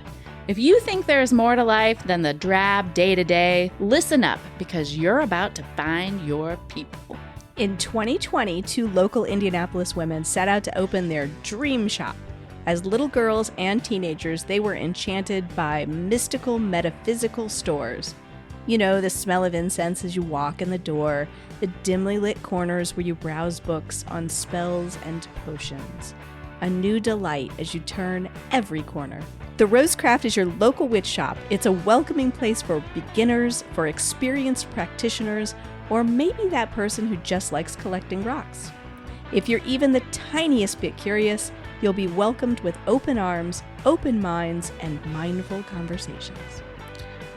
If you think there's more to life than the drab day-to-day, listen up, because you're about to find your people. In 2020, 2 local Indianapolis women set out to open their dream shop. As little girls and teenagers, they were enchanted by mystical, metaphysical stores. You know, the smell of incense as you walk in the door, the dimly lit corners where you browse books on spells and potions. A new delight as you turn every corner. The Rosecraft is your local witch shop. It's a welcoming place for beginners, for experienced practitioners, or maybe that person who just likes collecting rocks. If you're even the tiniest bit curious, you'll be welcomed with open arms, open minds, and mindful conversations.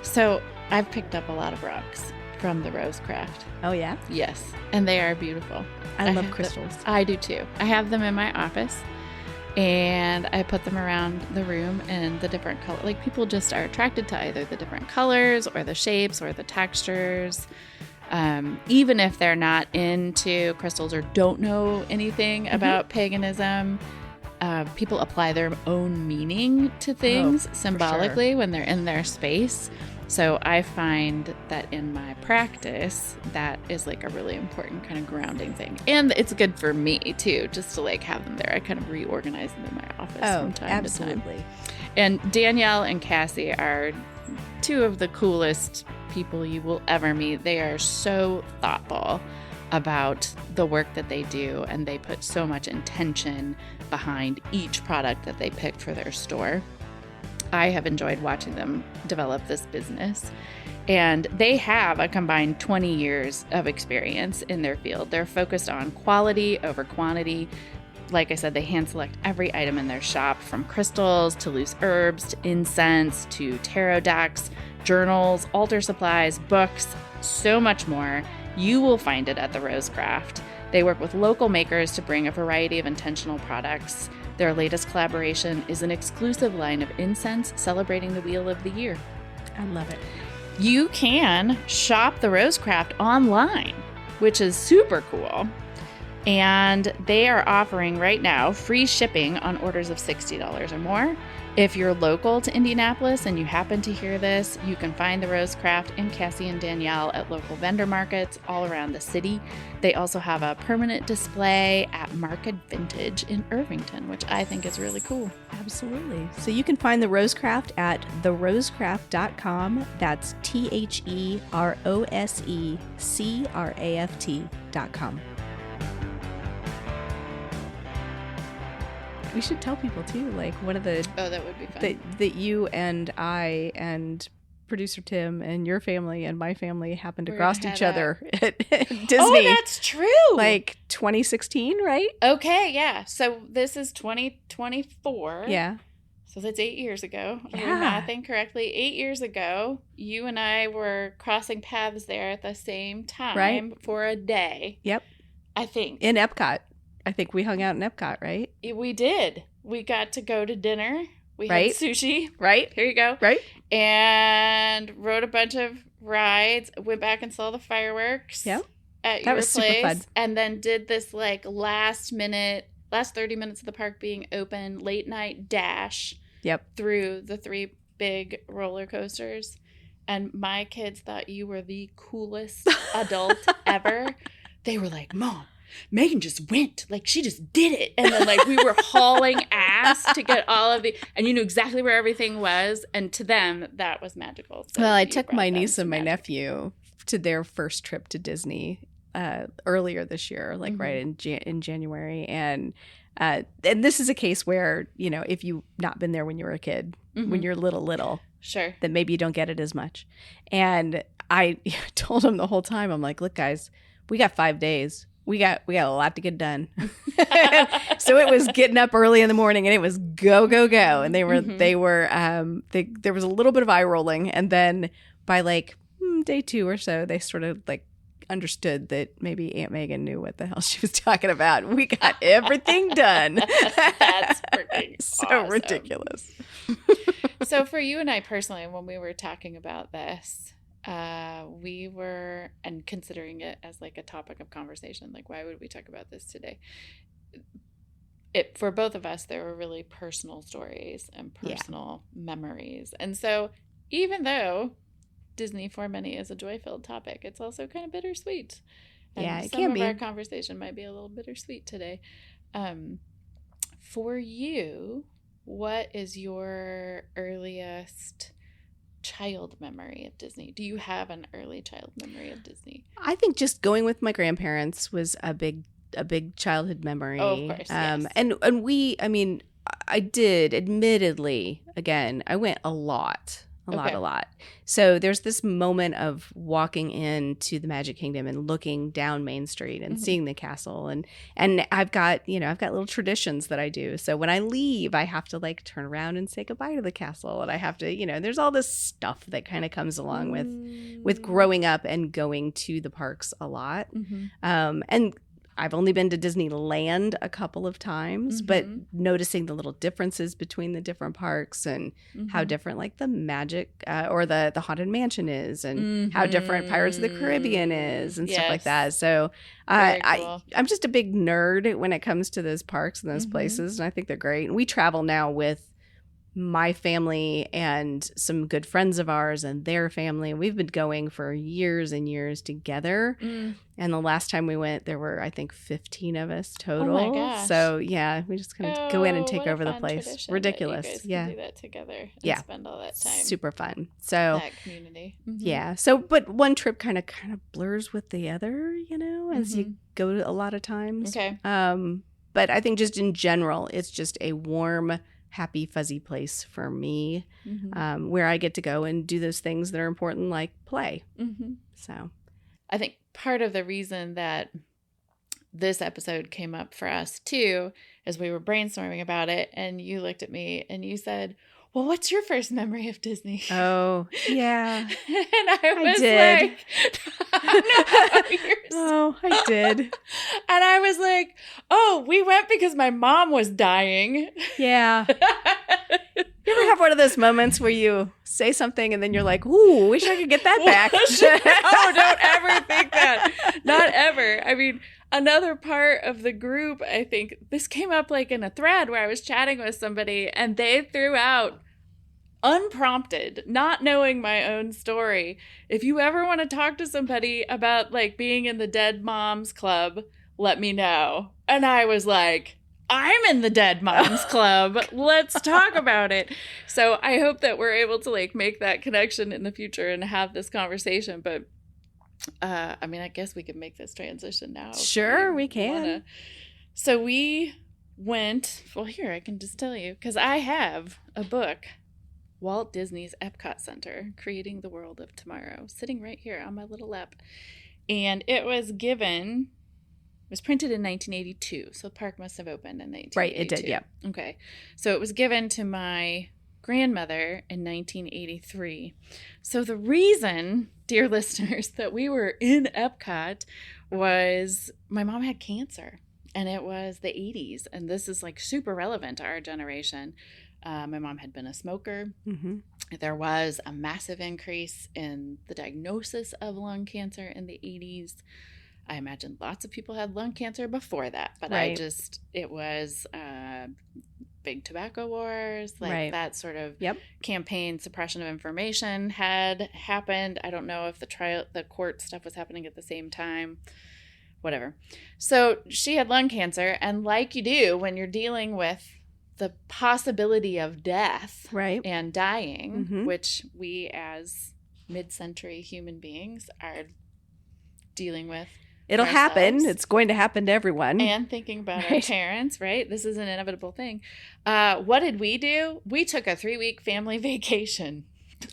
So, I've picked up a lot of rocks from the Rosecraft. Oh, yeah? Yes. And they are beautiful. I love crystals. I do too. I have them in my office. And I put them around the room and the different color. Like people just are attracted to either the different colors or the shapes or the textures. Even if they're not into crystals or don't know anything about paganism, people apply their own meaning to things symbolically when they're in their space. So I find that in my practice, that is like a really important kind of grounding thing. And it's good for me too, just to like have them there. I kind of reorganize them in my office from time to time. And Danielle and Cassie are 2 of the coolest people you will ever meet. They are so thoughtful about the work that they do, and they put so much intention behind each product that they pick for their store. I have enjoyed watching them develop this business, and they have a combined 20 years of experience in their field. They're focused on quality over quantity. Like I said, they hand select every item in their shop, from crystals to loose herbs to incense to tarot decks, journals, altar supplies, books, so much more. You will find it at the Rosecraft. They work with local makers to bring a variety of intentional products. Their latest collaboration is an exclusive line of incense celebrating the Wheel of the Year. I love it. You can shop the Rosecraft online, which is super cool. And they are offering right now free shipping on orders of $60 or more. If you're local to Indianapolis and you happen to hear this, you can find the Rosecraft and Cassie and Danielle at local vendor markets all around the city. They also have a permanent display at Market Vintage in Irvington, which I think is really cool. Absolutely. So you can find the Rosecraft at therosecraft.com. That's TheRosecraft.com. We should tell people too, like one of the that would be fun. That you and I and producer Tim and your family and my family happened to cross each other at Disney. Oh, that's true. Like 2016, right? Okay, yeah. So this is 2024. Yeah. So that's 8 years ago. Yeah. Are we mathing correctly? 8 years ago, you and I were crossing paths there at the same time for a day. Yep. I think. In Epcot. I think we hung out in Epcot, right? We did. We got to go to dinner. We had sushi. Right. Here you go. Right. And rode a bunch of rides. Went back and saw the fireworks. Yep. At your place. Super fun. And then did this like last minute last 30 minutes of the park being open, late night dash through the 3 big roller coasters. And my kids thought you were the coolest adult ever. They were like, Mom, Megan just went. Like, she just did it. And then, like, we were hauling ass to get all of and you knew exactly where everything was. And to them, that was magical. So well, I took my niece and my nephew to their first trip to Disney earlier this year, like right in January. And this is a case where, you know, if you've not been there when you were a kid, when you're little, sure, then maybe you don't get it as much. And I told him the whole time, I'm like, look, guys, we got 5 days. We got a lot to get done. So it was getting up early in the morning and it was go. And there was a little bit of eye rolling. And then by like day 2 or so, they sort of like understood that maybe Aunt Megan knew what the hell she was talking about. We got everything done. That's freaking so awesome. Ridiculous. So for you and I personally, when we were talking about this, we were, and considering it as like a topic of conversation, like why would we talk about this today? For both of us, there were really personal stories and personal memories. And so even though Disney for many is a joy-filled topic, it's also kind of bittersweet. And it some can of be. our conversation might be a little bittersweet today. For you, what is your earliest child memory of Disney? Do you have an early child memory of Disney? I think just going with my grandparents was a big childhood memory. Oh, of course, yes. And I did, admittedly, again, I went a lot. So there's this moment of walking into the Magic Kingdom and looking down Main Street and seeing the castle. And I've got little traditions that I do. So when I leave, I have to like turn around and say goodbye to the castle. And I have to, there's all this stuff that kind of comes along with growing up and going to the parks a lot. And I've only been to Disneyland a couple of times, but noticing the little differences between the different parks and how different like the Magic or the Haunted Mansion is and how different Pirates of the Caribbean is and stuff like that. So cool. I'm just a big nerd when it comes to those parks and those places. And I think they're great. And we travel now with my family and some good friends of ours and their family. We've been going for years and years together. And the last time we went, there were, I think, 15 of us total. Oh my gosh. So yeah, we just kind of go in and take over the place. Ridiculous. That you guys yeah. can do that together and spend all that time. Super fun. So that community. Yeah. So, but one trip kind of blurs with the other, as you go to a lot of times. Okay. But I think just in general, it's just a warm, happy, fuzzy place for me, where I get to go and do those things that are important, like play. So I think part of the reason that this episode came up for us too is we were brainstorming about it, and you looked at me and you said, well, what's your first memory of Disney? Oh, yeah. And I did. Like, oh, I did. And I was like, oh, we went because my mom was dying. Yeah. You ever have one of those moments where you say something and then you're like, ooh, wish I could get that back? Oh, don't ever think that. Not ever. I mean, another part of the group, I think this came up like in a thread where I was chatting with somebody and they threw out, unprompted, not knowing my own story, if you ever want to talk to somebody about like being in the Dead Moms Club, let me know. And I was like, I'm in the Dead Moms Club. Let's talk about it. So I hope that we're able to like make that connection in the future and have this conversation. But I mean, I guess we can make this transition now. Sure, we can. So we went, well, here, I can just tell you, because I have a book, Walt Disney's Epcot Center, Creating the World of Tomorrow, sitting right here on my little lap. And it was printed in 1982, so the park must have opened in 1982. Right, it did, yeah. Okay. So it was given to my grandmother in 1983. So the reason, dear listeners, that we were in Epcot was my mom had cancer, and it was the 80s, and this is like super relevant to our generation. My mom had been a smoker. There was a massive increase in the diagnosis of lung cancer in the 80s. I imagine lots of people had lung cancer before that, but Right. it was big tobacco wars, like Right. that sort of Yep. campaign suppression of information had happened. I don't know if the court stuff was happening at the same time, whatever. So she had lung cancer, and like you do when you're dealing with the possibility of death Right. and dying, Mhm. which we as mid-century human beings are dealing with. It'll ourselves. happen. It's going to happen to everyone. And thinking about our Right. parents, right? This is an inevitable thing. What did we do? We took a 3-week family vacation.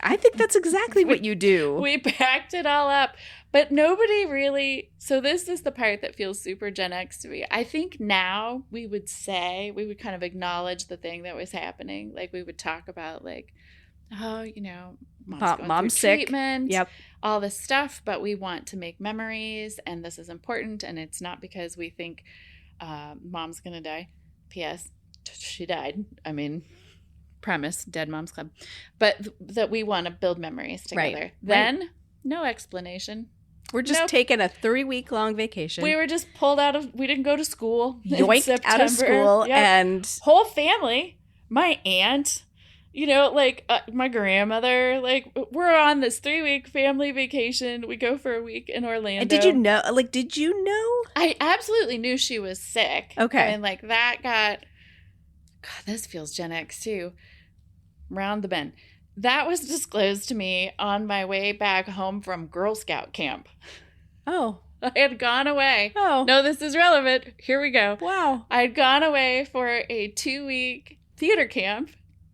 I think that's exactly what you do. We packed it all up, but nobody really. So this is the part that feels super Gen X to me. I think now we would kind of acknowledge the thing that was happening. Like we would talk about like, oh, mom's sick. treatment, Yep. all this stuff, but we want to make memories, and this is important, and it's not because we think mom's gonna die. P.S. She died. I mean, premise, Dead Moms Club. But that we want to build memories together. Right. Then, no explanation. We're just Nope. taking a 3-week long vacation. We were just pulled we didn't go to school. in yoinked out of September. school Yep. and Whole family, my aunt, my grandmother, we're on this 3-week family vacation. We go for a week in Orlando. did you know? Did you know? I absolutely knew she was sick. Okay. And God, this feels Gen X too. Round the bend. That was disclosed to me on my way back home from Girl Scout camp. Oh. I had gone away. Oh. No, this is relevant. Here we go. Wow. I had gone away for a 2-week theater camp,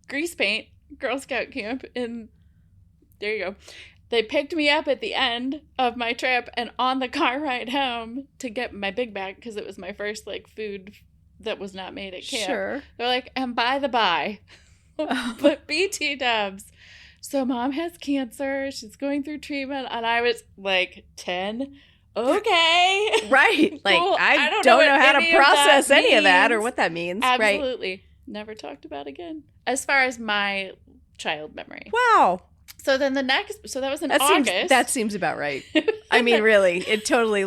grease paint, Girl Scout camp, and there you go. They picked me up at the end of my trip, and on the car ride home to get my big bag, because it was my first food that was not made at camp. Sure. They're like, and by the by, but BT dubs. So mom has cancer. She's going through treatment, and I was 10. Okay. Right. Cool. I don't don't know know what how to any of process that any of that or means. what that means. Absolutely. Right. Never talked about again. As far as my child memory. Wow. So then that was in August. That seems about right. I mean, really, it totally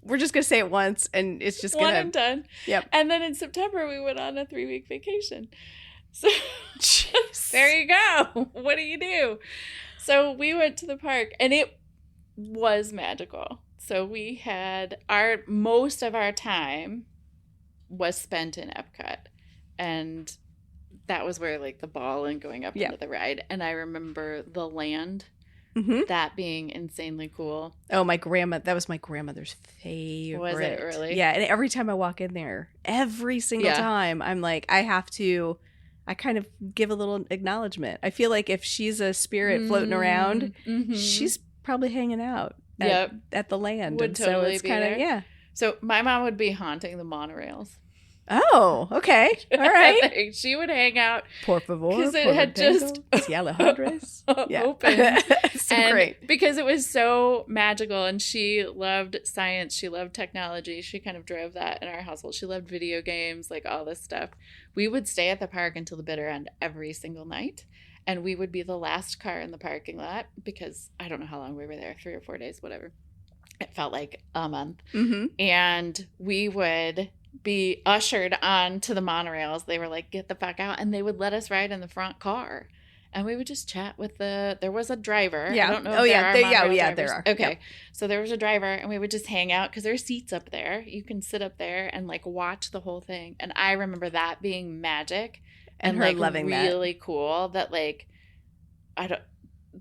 we're just going to say it once and it's just going to. One and done. Yep. And then in September, we went on a 3-week vacation. So Jeez. there you go. What do you do? So we went to the park, and it was magical. So we had most of our time was spent in Epcot, and that was where the ball and going up into the ride. And I remember the land, that being insanely cool. Oh, that was my grandmother's favorite. Was it really? Yeah, and every time I walk in there, every single time, I'm I kind of give a little acknowledgement. I feel like if she's a spirit floating around, she's probably hanging out at the land. Would and totally so it's be kind of, there. So my mom would be haunting the monorails. Oh, okay. All right. She would hang out. Por favor. Because it had just Alejandro's. opened. So great. Because it was so magical, and she loved science. She loved technology. She kind of drove that in our household. She loved video games, all this stuff. We would stay at the park until the bitter end every single night. And we would be the last car in the parking lot because I don't know how long we were there, 3 or 4 days, whatever. It felt like a month. Mm-hmm. And we would be ushered on to the monorails. They were like, get the fuck out. And they would let us ride in the front car. And we would just chat with there was a driver. Yeah. I don't know if there are monorail drivers. There are. Okay. Yep. So there was a driver, and we would just hang out because there's seats up there. You can sit up there and watch the whole thing. And I remember that being magic and her loving really cool that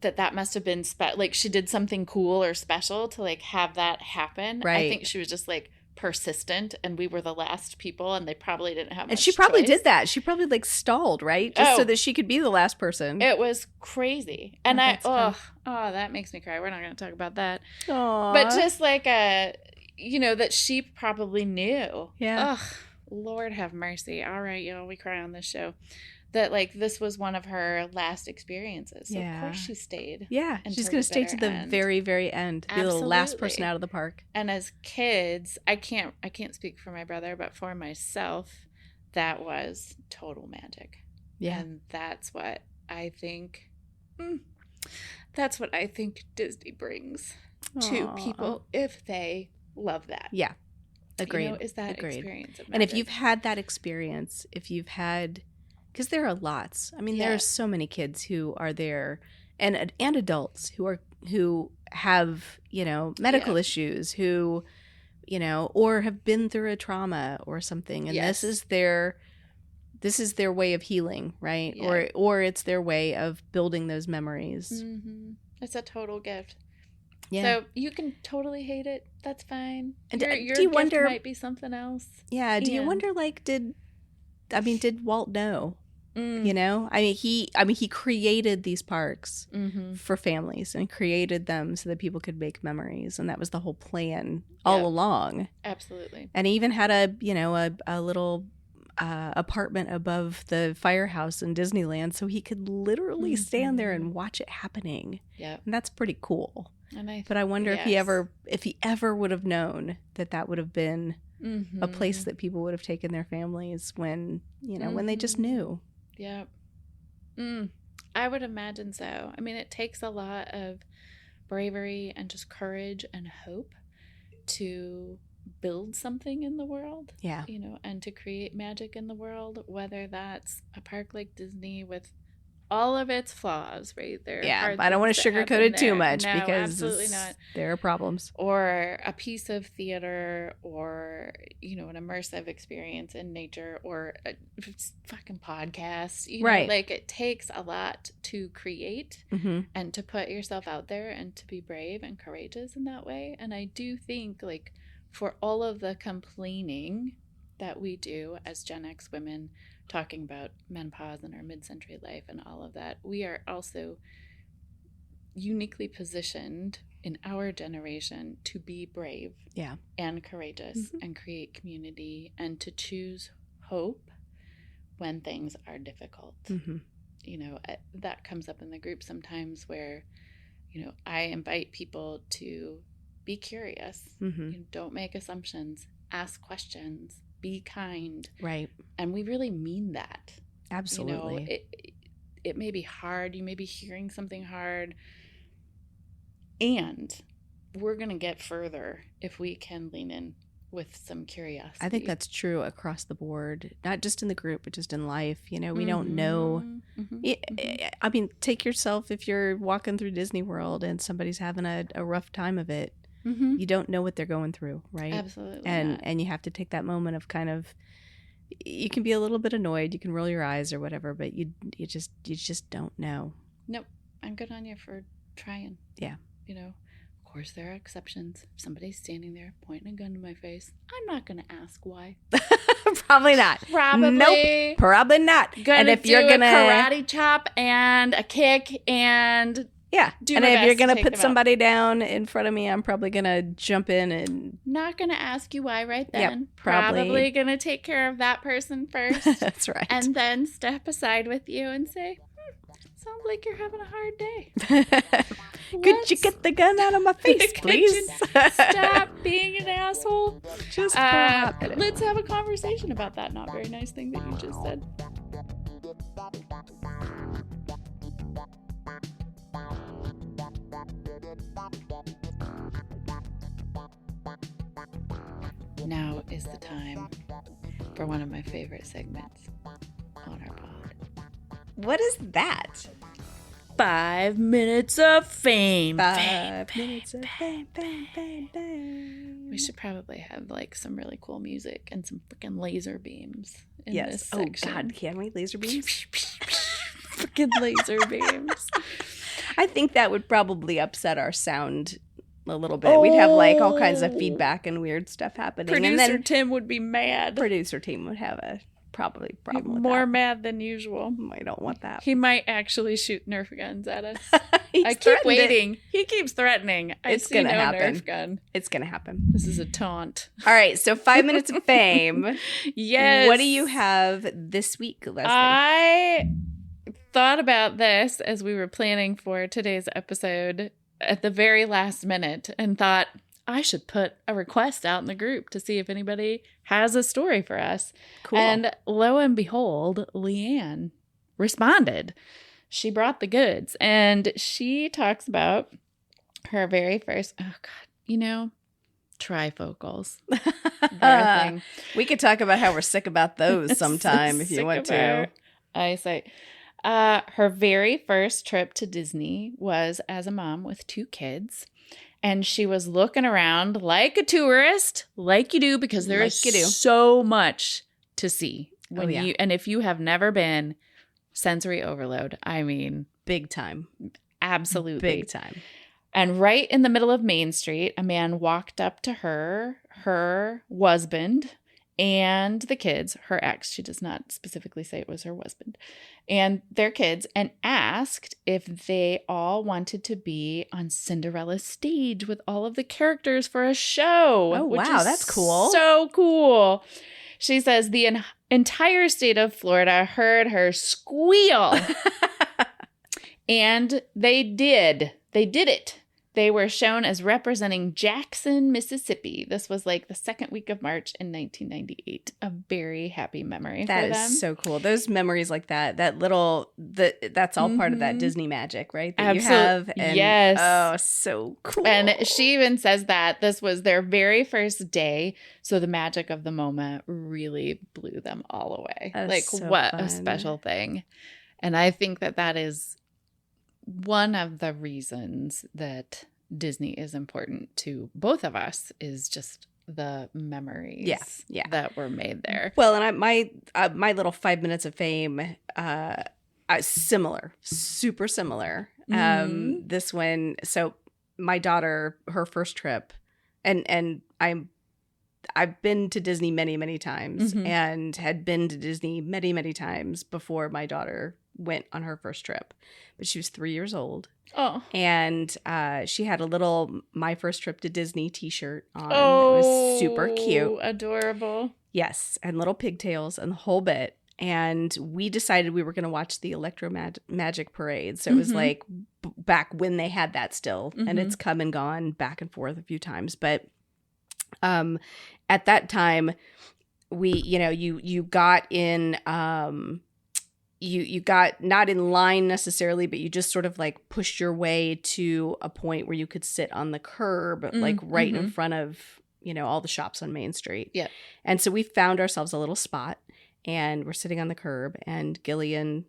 that must have been she did something cool or special to have that happen. Right. I think she was just persistent, and we were the last people, and they probably didn't have much And she probably choice. did that. She probably stalled, right? Just so that she could be the last person. It was crazy. And that makes me cry. We're not going to talk about that. Aww. But just that she probably knew. Yeah. Ugh, Lord have mercy. All right, y'all, we cry on this show. That this was one of her last experiences. So of course she stayed. Yeah, she's going to stay to the very, very end. Be the last person out of the park. And as kids, I can't speak for my brother, but for myself, that was total magic. Yeah. And that's what I think Disney brings to people if they love that. Yeah. Agreed. You know, is that Agreed. experience of magic. And if you've had that experience, because there are lots. I mean, there are so many kids who are there, and adults who have, you know, medical issues, who, you know, or have been through a trauma or something, and this is their way of healing, right? Yeah. Or it's their way of building those memories. Mm-hmm. It's a total gift. Yeah. So you can totally hate it. That's fine. And your do you gift wonder, might be something else. Yeah. Do you wonder, like, did Walt know? You know, he created these parks for families and created them so that people could make memories, and that was the whole plan all along. Absolutely. And he even had a little apartment above the firehouse in Disneyland, so he could literally stand there and watch it happening. Yeah, and that's pretty cool. But I wonder if he ever would have known that would have been a place that people would have taken their families when when they just knew. Yeah. I would imagine so. I mean, it takes a lot of bravery and just courage and hope to build something in the world. Yeah. You know, and to create magic in the world, whether that's a park like Disney with all of its flaws, right? Yeah, I don't want to sugarcoat it too much, because absolutely not. There are problems. Or a piece of theater, or, you know, an immersive experience in nature, or a fucking podcast. You know, like, it takes a lot to create and to put yourself out there and to be brave and courageous in that way. And I do think, like, for all of the complaining that we do as Gen X women, talking about menopause and our mid-century life and all of that, we are also uniquely positioned in our generation to be brave and courageous and create community and to choose hope when things are difficult. You know, that comes up in the group sometimes where, you know, I invite people to be curious. You know, don't make assumptions, ask questions, be kind. Right. And we really mean that. Absolutely. You know, it may be hard. You may be hearing something hard. And we're going to get further if we can lean in with some curiosity. I think that's true across the board, not just in the group, but just in life. You know, we don't know. I mean, take yourself, if you're walking through Disney World and somebody's having a rough time of it, you don't know what they're going through, right? Absolutely. And you have to take that moment of kind of, you can be a little bit annoyed, you can roll your eyes or whatever, but you just don't know. Nope. I'm good on you for trying. Yeah. You know, of course there are exceptions. If somebody's standing there pointing a gun to my face, I'm not going to ask why. Probably not. Probably. Nope. Probably not. And if you're gonna karate chop and a kick and and if you're gonna put somebody down in front of me, I'm probably gonna jump in and not gonna ask you why right then. Yep, probably gonna take care of that person first. That's right. And then step aside with you and say, sounds like you're having a hard day. Could you get the gun out of my face, please? Stop being an asshole. Just for a hot minute. Let's have a conversation about that not very nice thing that you just said. Now is the time for one of my favorite segments on our pod. What is that? 5 minutes of fame. 5 minutes of fame, fame. We should probably have like some really cool music and some freaking laser beams in this section. Oh God, can we? Laser beams? Freaking laser beams. I think that would probably upset our sound a little bit. We'd have like all kinds of feedback and weird stuff happening. Producer Tim would be mad. Producer Tim would have a probably problem with more mad than usual. I don't want that. He might actually shoot Nerf guns at us. I keep waiting. He keeps threatening. It's going to happen. Nerf gun. It's going to happen. This is a taunt. All right. So 5 minutes of fame. Yes. What do you have this week, Lesley? I thought about this as we were planning for today's episode at the very last minute and thought I should put a request out in the group to see if anybody has a story for us. Cool. And lo and behold, Leanne responded. She brought the goods and she talks about her very first, oh God, you know, Trifocals. They're a thing. We could talk about how we're sick about those sometime if you want to. Eyesight. Her very first trip to Disney was as a mom with 2 kids. And she was looking around like a tourist, like you do, because there is so much to see. And if you have never been, sensory overload. I mean, big time. Absolutely. Big time. And right in the middle of Main Street, a man walked up to her husband, and the kids, her ex, she does not specifically say it was her husband, and their kids, and asked if they all wanted to be on Cinderella's stage with all of the characters for a show. Oh, wow, that's cool. So cool. She says the entire state of Florida heard her squeal. And they did. They did it. They were shown as representing Jackson, Mississippi. This was like the second week of March in 1998. A very happy memory for them. That is so cool. Those memories like that, that's all part of that Disney magic, right? That Absolutely. You have. And, yes. Oh, so cool. And she even says that this was their very first day. So the magic of the moment really blew them all away. That's so what fun. A special thing. And I think that is one of the reasons that Disney is important to both of us is just the memories that were made there. Well, and my little 5 minutes of fame, similar, super similar. This one, so my daughter, her first trip, and I've been to Disney many, many times and had been to Disney many, many times before my daughter went on her first trip. But she was 3 years old. Oh. And she had a little My First Trip to Disney t-shirt on. Oh. It was super cute. Adorable. Yes. And little pigtails and the whole bit. And we decided we were going to watch the Magic Parade. So it was like back when they had that still. And it's come and gone back and forth a few times. But at that time, you got in, you got not in line necessarily, but you just sort of like pushed your way to a point where you could sit on the curb, like right in front of, all the shops on Main Street. Yeah. And so we found ourselves a little spot and we're sitting on the curb, and Gillian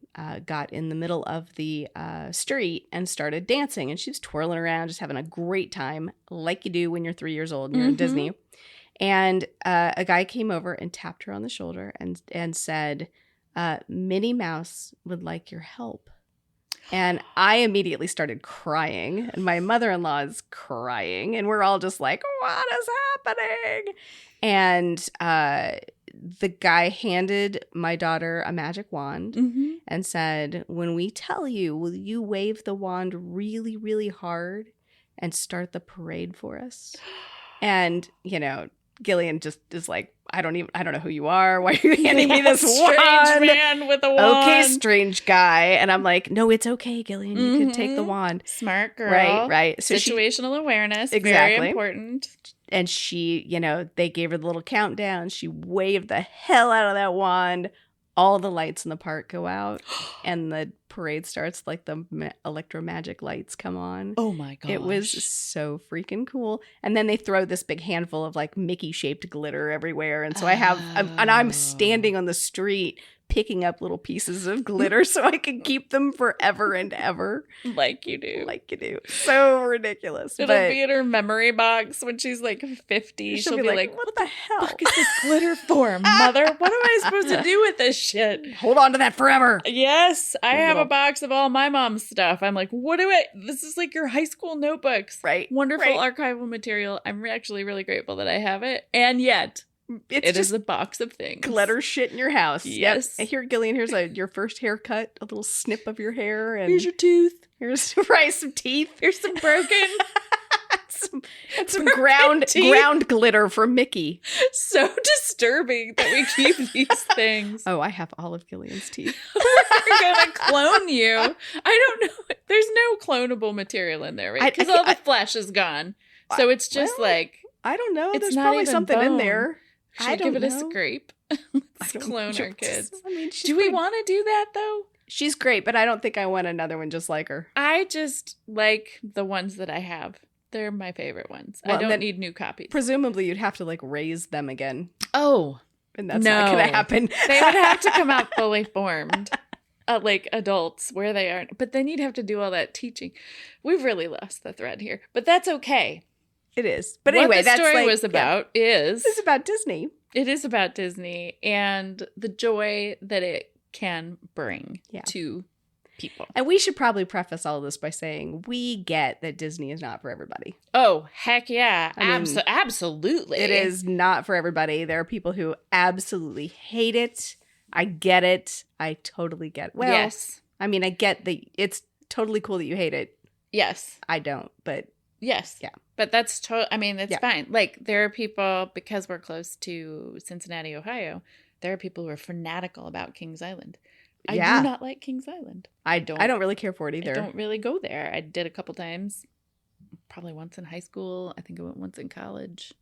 got in the middle of the street and started dancing, and she was twirling around, just having a great time like you do when you're 3 years old and you're in Disney. And a guy came over and tapped her on the shoulder and said, Minnie Mouse would like your help. And I immediately started crying, and my mother-in-law is crying, and we're all just like, what is happening? And the guy handed my daughter a magic wand and said, when we tell you, will you wave the wand really, really hard and start the parade for us? And, Gillian just is like, I don't know who you are. Why are you handing me this wand? Strange man with a wand. Okay, strange guy. And I'm like, no, it's okay, Gillian. You can take the wand. Smart girl. Right. So situational awareness. Exactly. Very important. And she, they gave her the little countdown. She waved the hell out of that wand. All the lights in the park go out, and the parade starts, like the electromagic lights come on. Oh my gosh. It was so freaking cool. And then they throw this big handful of like Mickey shaped glitter everywhere. And so I'm standing on the street picking up little pieces of glitter so I can keep them forever and ever. Like you do. So ridiculous. It'll be in her memory box when she's like 50. She'll be like, what the hell? What is this glitter for, mother? What am I supposed to do with this shit? Hold on to that forever. Yes. I have a box of all my mom's stuff. I'm like, this is like your high school notebooks. Right. Wonderful archival material. I'm actually really grateful that I have it. And yet, it is a box of things. Glitter shit in your house. Yes. Yep. Here, Gillian, here's your first haircut, a little snip of your hair. And here's your tooth. Here's some teeth. Here's some broken. some ground glitter for Mickey. So disturbing that we keep these things. Oh, I have all of Gillian's teeth. We're going to clone you. I don't know. There's no clonable material in there, right? Because all the flesh is gone. So it's just I don't know. It's There's not probably even something bone. in there. Should give it a scrape. Let's clone our kids. Do we want to do that, though? She's great, but I don't think I want another one just like her. I just like the ones that I have. They're my favorite ones. Well, I don't need new copies. Presumably, you'd have to like raise them again, Oh, and that's not going to happen. They would have to come out fully formed, like adults, where they aren't. But then you'd have to do all that teaching. We've really lost the thread here, but that's okay. It is. But anyway, what the that's story like, was about is it's about Disney. It is about Disney and the joy that it can bring to people. And we should probably preface all of this by saying we get that Disney is not for everybody. Oh, heck yeah. I mean, absolutely. It is not for everybody. There are people who absolutely hate it. I get it. I totally get it. Well, yes. I mean, I get that it's totally cool that you hate it. Yes. I don't, but yes. Yeah. But that's it's fine. Like, there are people, because we're close to Cincinnati, Ohio, there are people who are fanatical about Kings Island. I do not like Kings Island. I don't really care for it either. I don't really go there. I did a couple times, probably once in high school. I think I went once in college,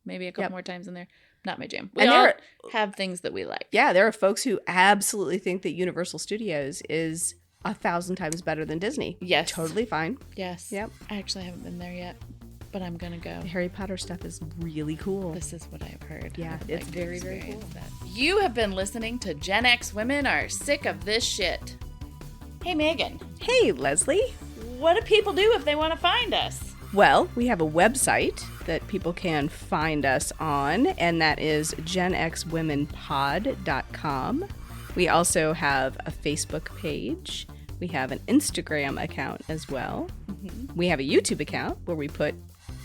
maybe a couple more times in there. Not my jam. We all have things that we like. Yeah, there are folks who absolutely think that Universal Studios is 1,000 times better than Disney. Yes. Totally fine. Yes. Yep. I actually haven't been there yet, but I'm going to go. The Harry Potter stuff is really cool. This is what I've heard. Yeah, it's very, very cool. That. You have been listening to Gen X Women Are Sick of This Shit. Hey, Megan. Hey, Leslie. What do people do if they want to find us? Well, we have a website that people can find us on, and that is genxwomenpod.com. We also have a Facebook page. We have an Instagram account as well. Mm-hmm. We have a YouTube account where we put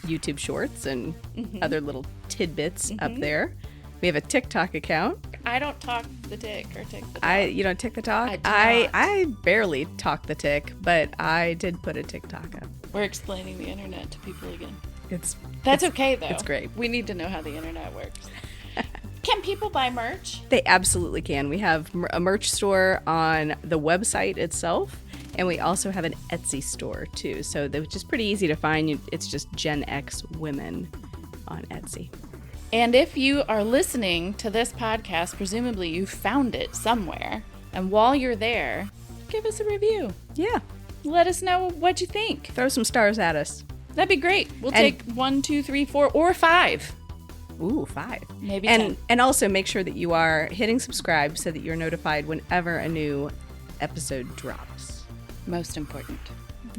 YouTube shorts and other little tidbits up there. We have a TikTok account. I don't talk the tick or tick the talk. You don't tick the talk? I barely talk the tick, but I did put a TikTok up. We're explaining the internet to people again. That's okay, though. It's great. We need to know how the internet works. Can people buy merch? They absolutely can. We have a merch store on the website itself, and we also have an Etsy store, too. So they're just pretty easy to find. It's just Gen X Women on Etsy. And if you are listening to this podcast, presumably you found it somewhere. And while you're there, give us a review. Yeah. Let us know what you think. Throw some stars at us. That'd be great. We'll take 1, 2, 3, 4, or 5. Ooh, 5. Maybe 10. And also make sure that you are hitting subscribe so that you're notified whenever a new episode drops. Most important.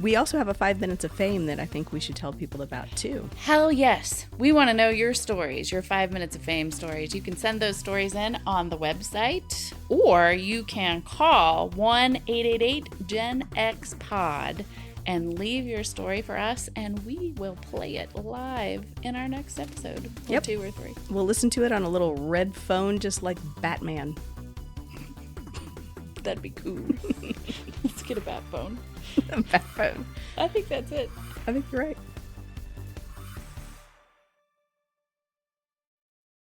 We also have a 5 minutes of fame that I think we should tell people about, too. Hell yes. We want to know your stories, your 5 minutes of fame stories. You can send those stories in on the website, or you can call 1-888-GEN-X-POD and leave your story for us, and we will play it live in our next episode, or 2 or 3. We'll listen to it on a little red phone, just like Batman. That'd be cool. Let's get a bat phone. A bat phone. I think that's it. I think you're right.